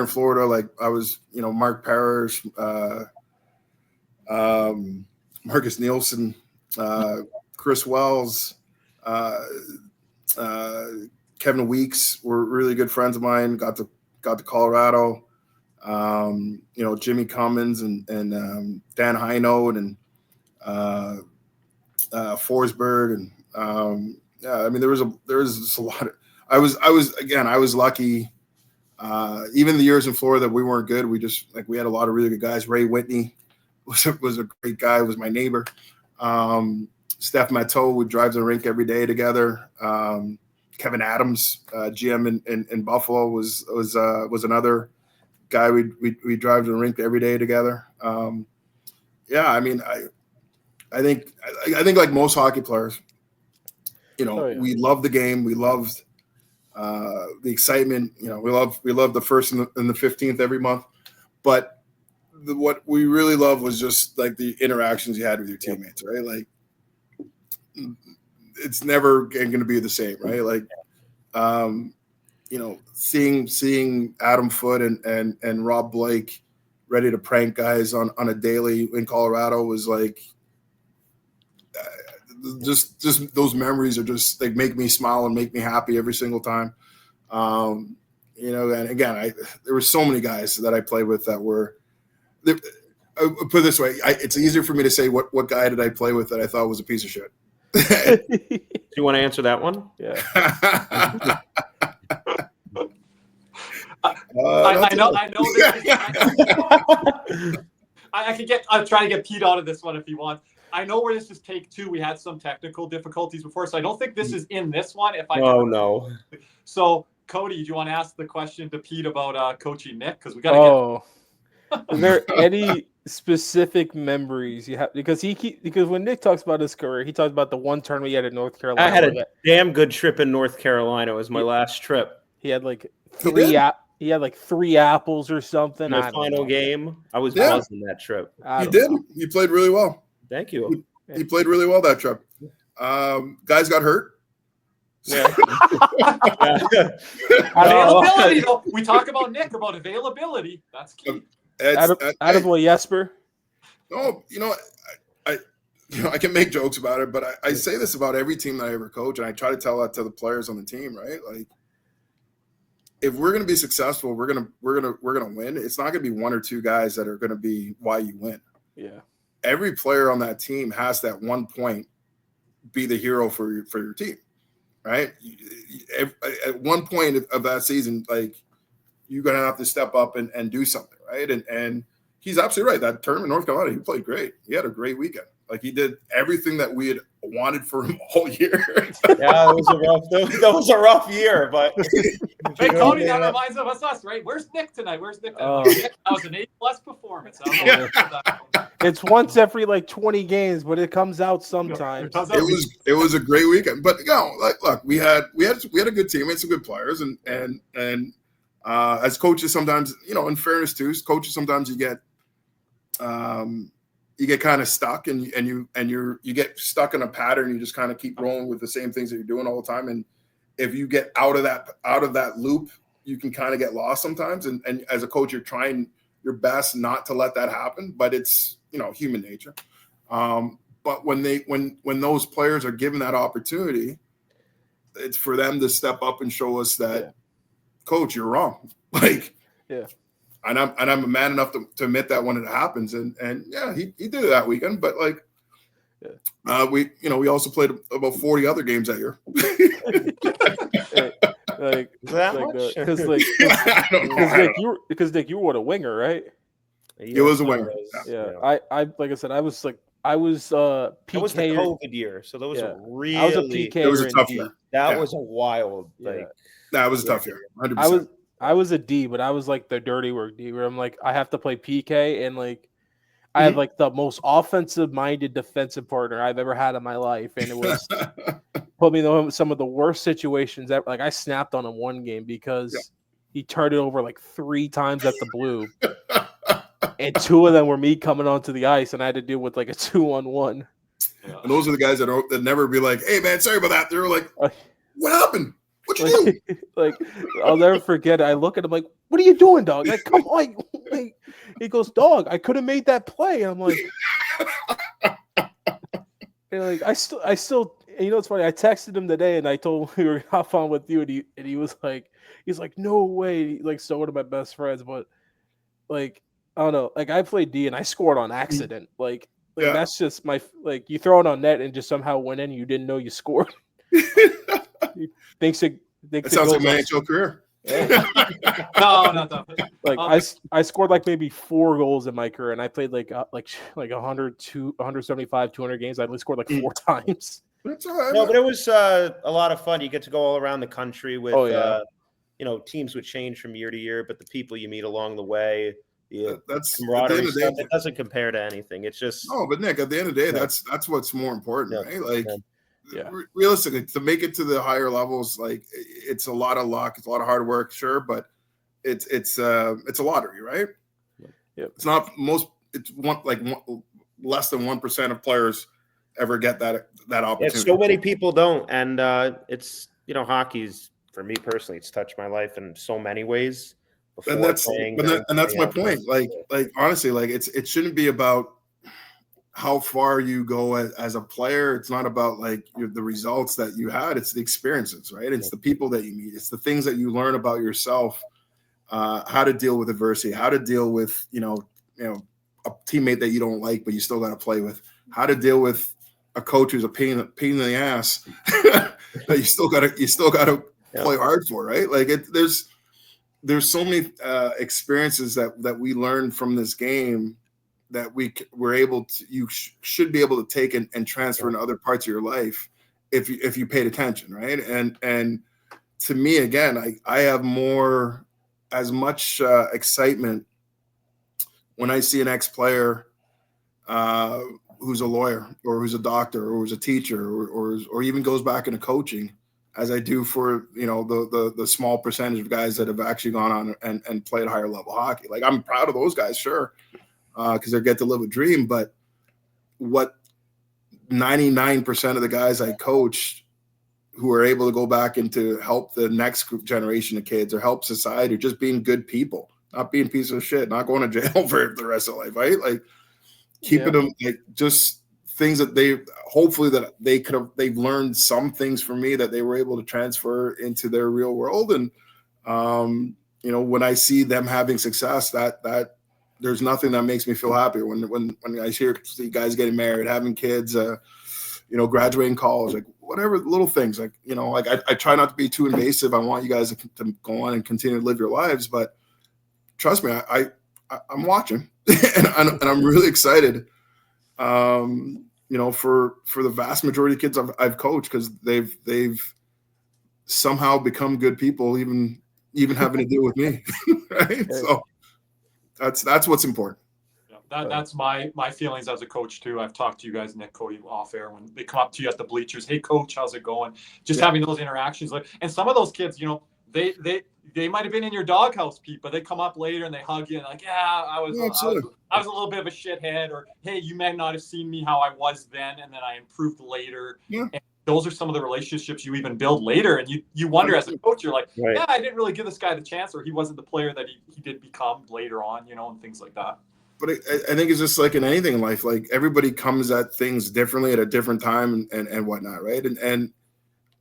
in Florida, like I was, Mark Parrish, Marcus Nielsen, Chris Wells, Kevin Weeks were really good friends of mine. Got to Colorado. Jimmy Cummins and Dan Hynode and Forsberg and there was a lot of. I was lucky. Even the years in Florida we weren't good, we had a lot of really good guys. Ray Whitney was a great guy. Was my neighbor. Steph Matteau would drive to the rink every day together. Kevin Adams, GM in Buffalo, was another guy we'd drive to the rink every day together. I think like most hockey players, we love the game. We loved the excitement. We love the first and the 15th every month. But what we really loved was just like the interactions you had with your teammates, right? Like it's never going to be the same, right? Like, seeing Adam Foote and Rob Blake ready to prank guys on a daily in Colorado was like, just those memories are just like make me smile and make me happy every single time. And again, there were so many guys that I played with that were. I'll put it this way: it's easier for me to say what guy did I play with that I thought was a piece of shit. Do you want to answer that one? Yeah. I know. I'll try to get Pete out of this one if he wants. I know where this is take two. We had some technical difficulties before, so I don't think this is in this one. No. So, Cody, do you want to ask the question to Pete about coaching Nick? Because we got to Are there any specific memories you have? Because when Nick talks about his career, he talks about the one tournament he had in North Carolina. I had a damn good trip in North Carolina. It was my last trip. He had like three apples or something. My final game. I was buzzing that trip. You did. You played really well. Thank you. You played really well that trip. Guys got hurt. Yeah. Availability, though. We talk about Nick about availability. That's key. Attaboy Jesper. No, I can make jokes about it, but I say this about every team that I ever coach, and I try to tell that to the players on the team, right? Like, if we're going to be successful, we're gonna win. It's not going to be one or two guys that are going to be why you win. Yeah. Every player on that team has that one point be the hero for your team, right? At one point of that season, like, you're going to have to step up and do something, right? And he's absolutely right. That tournament in North Carolina, he played great. He had a great weekend. Like, he did everything that we had wanted for him all year. Yeah, that was a rough year, but hey, Cody, that reminds us, right? Where's Nick tonight? Nick, that was an A+ performance. I don't know it's once every like 20 games, but it comes out sometimes. It was a great weekend. But look, we had a good team, we had some good players, and as coaches sometimes, in fairness to coaches, sometimes you get kind of stuck and you get stuck in a pattern. You just kind of keep rolling with the same things that you're doing all the time. And if you get out of that loop, you can kind of get lost sometimes. And as a coach, you're trying your best not to let that happen, but it's, human nature. But when those players are given that opportunity, it's for them to step up and show us that, Coach, you're wrong. Like, yeah. And I'm a man enough to admit that when it happens. And he did it that weekend. But we also played about 40 other games that year. Because Nick, you were a winger, right? It was a winger. Yeah. I like I said, I was PK. That was the COVID year, so that was I was a PK. It was a tough year. That was a wild. That was a tough year. 100%. I was a D, but I was like the dirty work D, where I'm like, I have to play PK, and like I have like the most offensive-minded defensive partner I've ever had in my life, and it was put me in some of the worst situations ever. Like, I snapped on him one game because he turned it over like 3 times at the blue. and 2 of them were me coming onto the ice, and I had to deal with like a 2-on-1. Yeah. And those are the guys that never be like, "Hey man, sorry about that." They're like, "What happened? What you do?" Like, I'll never forget it. I look at him like, "What are you doing, dog?" Like, come on. Like, he goes, "Dog, I could have made that play." I'm like, and like I still. And you know what's funny? I texted him today, and I told him we were off on with you, and he was like, "No way!" Like, so one of my best friends, but like, I don't know. Like, I played D, and I scored on accident. Like Yeah. that's just my like. You throw it on net and just somehow went in. You didn't know you scored. He thinks it sounds like goes my on. NHL career. No, not that. Like I scored like maybe 4 goals in my career, and I played like 100, 175, 200 games. I only scored like 4 times. That's all right. No, but it was a lot of fun. You get to go all around the country with, teams would change from year to year, but the people you meet along the way, that's camaraderie stuff, it doesn't compare to anything. It's just but Nick, at the end of the day, that's what's more important, right? Like, realistically, to make it to the higher levels, like it's a lot of luck, it's a lot of hard work, sure, but it's a lottery, right? Yep. It's not less than 1% of players ever get that opportunity. So many people don't, and it's hockey's, for me personally, it's touched my life in so many ways. And that's my point. Like honestly, like it shouldn't be about how far you go as a player. It's not about like the results that you had. It's the experiences, right? It's the people that you meet. It's the things that you learn about yourself, how to deal with adversity, how to deal with a teammate that you don't like but you still got to play with, how to deal with a coach who's a pain in the ass that you still got to play hard for, right? Like there's so many experiences that we learned from this game that you should be able to take and transfer into other parts of your life if you paid attention, right? And to me, again, I have as much excitement when I see an ex-player who's a lawyer or who's a doctor or who's a teacher or even goes back into coaching as I do for the small percentage of guys that have actually gone on and played higher level hockey. Like, I'm proud of those guys, sure, because they get to live a dream. But what 99% of the guys I coached who are able to go back and to help the next generation of kids or help society, or just being good people, not being pieces of shit, not going to jail for the rest of life, right? Like keeping them, like, just things that they've learned some things from me that they were able to transfer into their real world. And, when I see them having success, that there's nothing that makes me feel happier when I see guys getting married, having kids, graduating college, like whatever little things, like, I try not to be too invasive. I want you guys to go on and continue to live your lives, but trust me, I'm watching and I'm really excited. For the vast majority of kids I've coached, because they've somehow become good people, even having to deal with me, right? So that's what's important. Yeah, that's my feelings as a coach too. I've talked to you guys, Nick, Cody, off air, when they come up to you at the bleachers. Hey, coach, how's it going? Just having those interactions, and some of those kids, they might have been in your doghouse, Pete, but they come up later and they hug you and like, I was a little bit of a shithead, or hey, you may not have seen me how I was then, and then I improved later. Yeah. And those are some of the relationships you even build later, and you wonder as a coach, you're like, I didn't really give this guy the chance, or he wasn't the player that he did become later on, and things like that. But I think it's just like in anything in life, like everybody comes at things differently at a different time and whatnot, right? And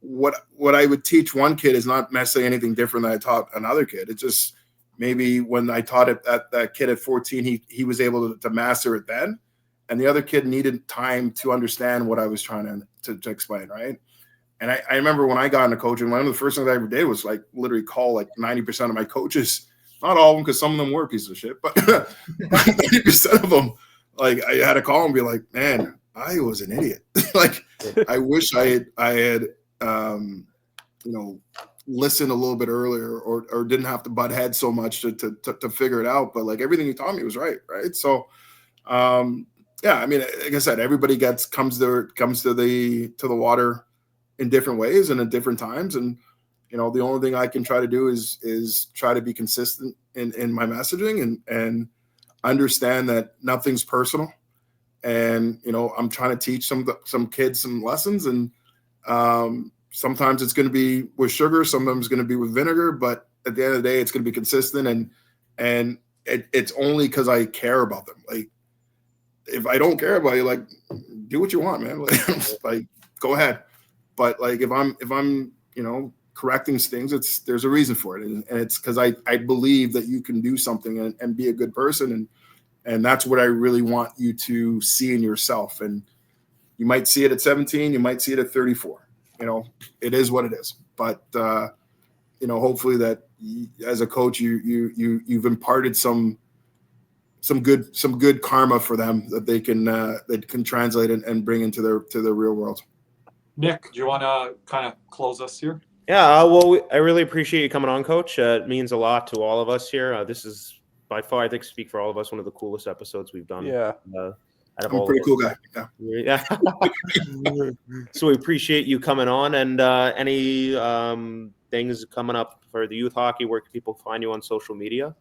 what I would teach one kid is not necessarily anything different than I taught another kid. It's just maybe when I taught it at that kid at 14, he was able to master it then, and the other kid needed time to understand what I was trying to explain, right? And I remember when I got into coaching, one of the first things I ever did was like literally call like 90% of my coaches, not all of them, because some of them were pieces of shit, but 90% of them, like, I had to call and be like, man, I was an idiot. Like, I wish I had listened a little bit earlier, or didn't have to butt heads so much to figure it out. But like, everything you taught me was right. So, I mean, like I said, everybody comes to the water in different ways and at different times. And, the only thing I can try to do is try to be consistent in my messaging. And understand that nothing's personal. And, I'm trying to teach some kids some lessons, and sometimes it's going to be with sugar, sometimes it's going to be with vinegar, but at the end of the day, it's going to be consistent. And it's only because I care about them. Like, if I don't care about you, like, do what you want, man. Like, go ahead. But like, if I'm correcting things, there's a reason for it, and it's because I believe that you can do something and be a good person, and that's what I really want you to see in yourself. And you might see it at 17, you might see it at 34. It is what it is. But hopefully that as a coach, you've imparted some good karma for them that they can translate and bring into their real world. Nick, do you want to kind of close us here? Yeah, well, I really appreciate you coming on, Coach. It means a lot to all of us here. This is by far, I think, speak for all of us, one of the coolest episodes we've done. Yeah. I'm a pretty cool guy. Yeah. So we appreciate you coming on. And any things coming up for the youth hockey, where can people find you on social media?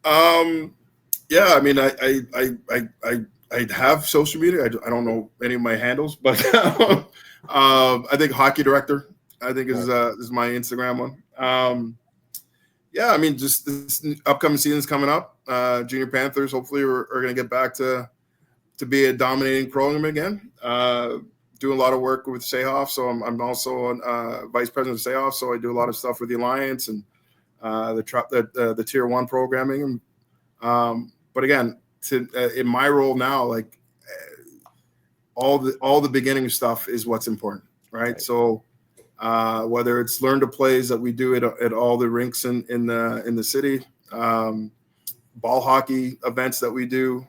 Yeah, I mean, I have social media. I don't know any of my handles, but I think Hockey Director, I think is my Instagram one. Yeah, I mean, just this upcoming season's coming up. Junior Panthers, hopefully, are going to get back to be a dominating program again. Doing a lot of work with Sayhoff, so I'm also vice president of Sayhoff, so I do a lot of stuff with the Alliance and the Tier 1 programming. But again, in my role now, like all the beginning stuff is what's important, right? So whether it's learn to plays that we do at all the rinks in the city, ball hockey events that we do,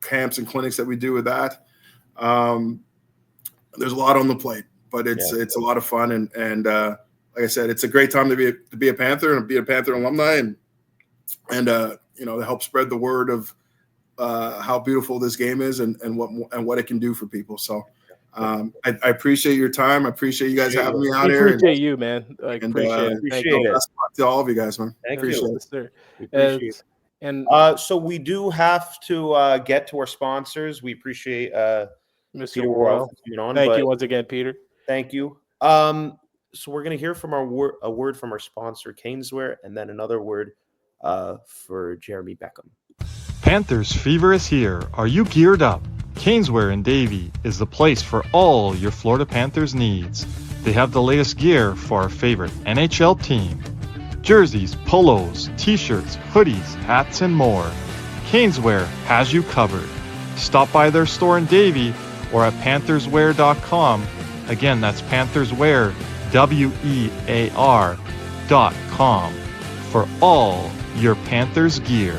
camps and clinics that we do with that. There's a lot on the plate, but it's a lot of fun, and like I said, it's a great time to be a Panther and be a Panther alumni, and to help spread the word of how beautiful this game is and what it can do for people. So I appreciate your time. I appreciate you guys having me out here. Appreciate you, man. Appreciate it. Thank you. To all of you guys, man. Appreciate it, sir. Appreciate it. And so we do have to get to our sponsors. We appreciate Mr. Worrell. Thank you once again, Peter. Thank you. So we're going to hear from a word from our sponsor, Caneswear, and then another word for Jeremy Beckham. Panthers fever is here. Are you geared up? Caneswear in Davie is the place for all your Florida Panthers needs. They have the latest gear for our favorite NHL team. Jerseys, polos, t-shirts, hoodies, hats, and more. Caneswear has you covered. Stop by their store in Davie or at pantherswear.com. Again, that's pantherswear, WEAR.com for all your Panthers gear.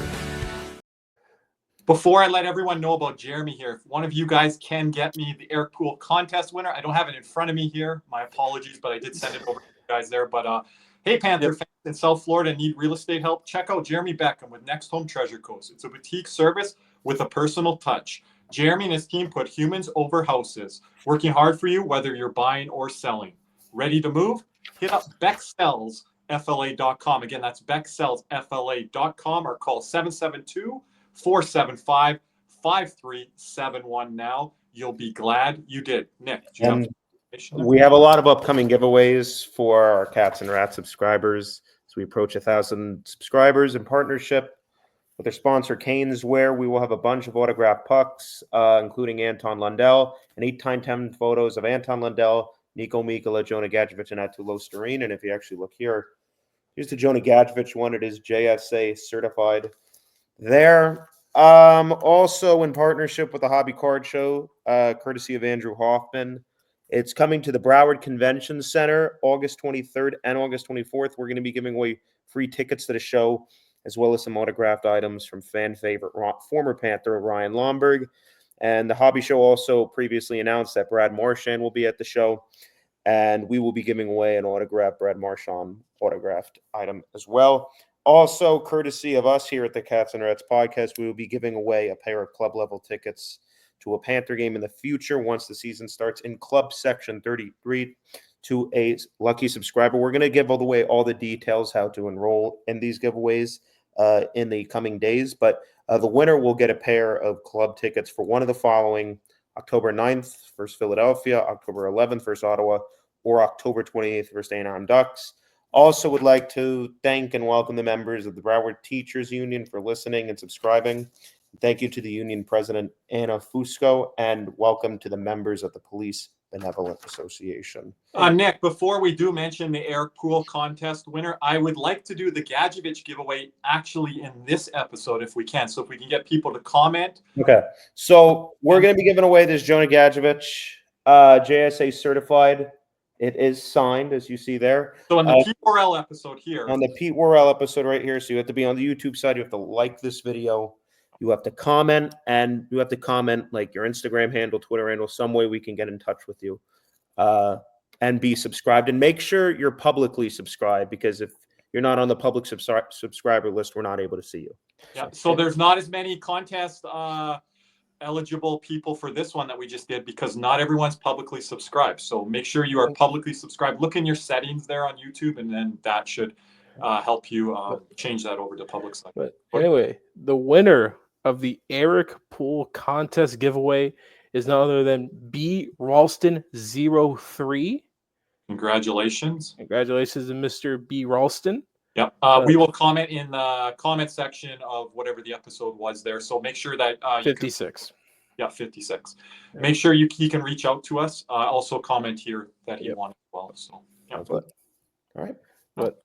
Before I let everyone know about Jeremy here, if one of you guys can get me the Eric Poole contest winner, I don't have it in front of me here. My apologies, but I did send it over to you guys there. But hey, Panther fans in South Florida need real estate help? Check out Jeremy Beckham with Next Home Treasure Coast. It's a boutique service with a personal touch. Jeremy and his team put humans over houses, working hard for you, whether you're buying or selling. Ready to move? Hit up BeckSellsFLA.com. Again, that's BeckSellsFLA.com, or call 772-475-5371 now. You'll be glad you did. Nick, we have a lot of upcoming giveaways for our Cats and Rats subscribers. So we approach 1,000 subscribers in partnership with their sponsor, Caneswear. We will have a bunch of autographed pucks, including Anton Lundell, and 8x10 photos of Anton Lundell, Nico Mikkola, Jonah Gadjovich, and Atulo Starine. And if you actually look here, here's the Jonah Gadjovich one. It is JSA certified there. Also in partnership with the Hobby Card Show, courtesy of Andrew Hoffman. It's coming to the Broward Convention Center August 23rd and August 24th. We're going to be giving away free tickets to the show, as well as some autographed items from fan favorite former Panther Ryan Lomberg. And the Hobby Show also previously announced that Brad Marchand will be at the show, and we will be giving away an autographed Brad Marchand autographed item as well. Also, courtesy of us here at the Cats and Rats podcast, we will be giving away a pair of club level tickets to a Panther game in the future once the season starts in Club Section 33 to a lucky subscriber. We're going to give away all the details how to enroll in these giveaways in the coming days. But the winner will get a pair of club tickets for one of the following: October 9th versus Philadelphia, October 11th versus Ottawa, or October 28th versus Anaheim Ducks. Also would like to thank and welcome the members of the Broward Teachers Union for listening and subscribing. Thank you to the union president, Anna Fusco, and welcome to the members of the Police Benevolent Association. Nick, before we do mention the Eric Poole contest winner, I would like to do the Gadjovich giveaway actually in this episode if we can. So if we can get people to comment. Okay. So we're going to be giving away this Jonah Gadjovich JSA certified. It is signed, as you see there. So on the Pete Worrell episode here. On the Pete Worrell episode right here. So you have to be on the YouTube side. You have to like this video. You have to comment, and you have to comment like your Instagram handle, Twitter handle, some way we can get in touch with you, and be subscribed. And make sure you're publicly subscribed, because if you're not on the public subscriber list, we're not able to see you. Yeah. So there's not as many contest eligible people for this one that we just did, because not everyone's publicly subscribed. So make sure you are publicly subscribed. Look in your settings there on YouTube, and then that should help you change that over to public side. But anyway, the winner of the Eric Poole contest giveaway is none other than B. Ralston 03. Congratulations. Congratulations to Mr. B. Ralston. Yep. We will comment in the comment section of whatever the episode was there. So make sure that 56. 56. Make sure he can reach out to us. Also comment here that he won as well. So yeah. All right. But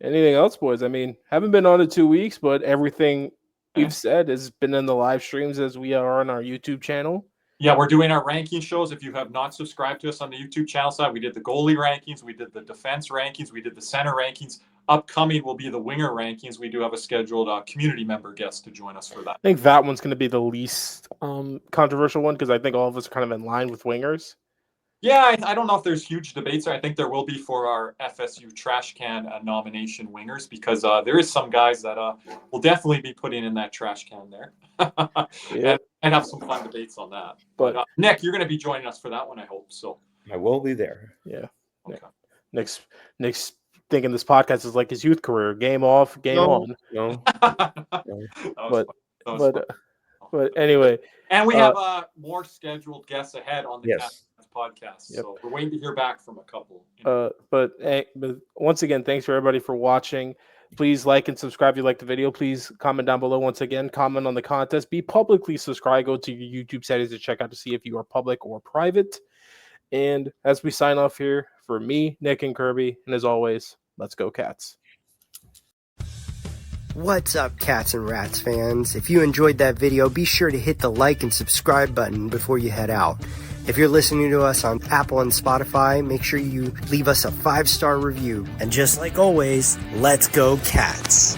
anything else, boys? I mean, haven't been on in 2 weeks, but everything we've said has been in the live streams as we are on our YouTube channel. Yeah, we're doing our ranking shows. If you have not subscribed to us on the YouTube channel side, we did the goalie rankings, we did the defense rankings, we did the center rankings. Upcoming will be the winger rankings. We do have a scheduled community member guest to join us for that. I think that one's going to be the least controversial one, because I think all of us are kind of in line with wingers. Yeah, I don't know if there's huge debates there. I think there will be for our FSU trash can nomination wingers, because there is some guys that will definitely be putting in that trash can there. and have some fun debates on that. But Nick, you're going to be joining us for that one, I hope. So I will be there. Yeah. Okay. Next thinking this podcast is like his youth career. Game off, game on. No. But anyway. And we have more scheduled guests ahead on the CatsNRatsPodcast podcast. Yep. So we're waiting to hear back from a couple. But once again, thanks for everybody for watching. Please like and subscribe if you like the video. Please comment down below. Once again, comment on the contest. Be publicly subscribed. Go to your YouTube settings to check out to see if you are public or private. And as we sign off here, for me, Nick, and Kirby, and as always, let's go Cats. What's up, Cats and Rats fans? If you enjoyed that video, be sure to hit the like and subscribe button before you head out. If you're listening to us on Apple and Spotify, make sure you leave us a 5-star review. And just like always, let's go Cats.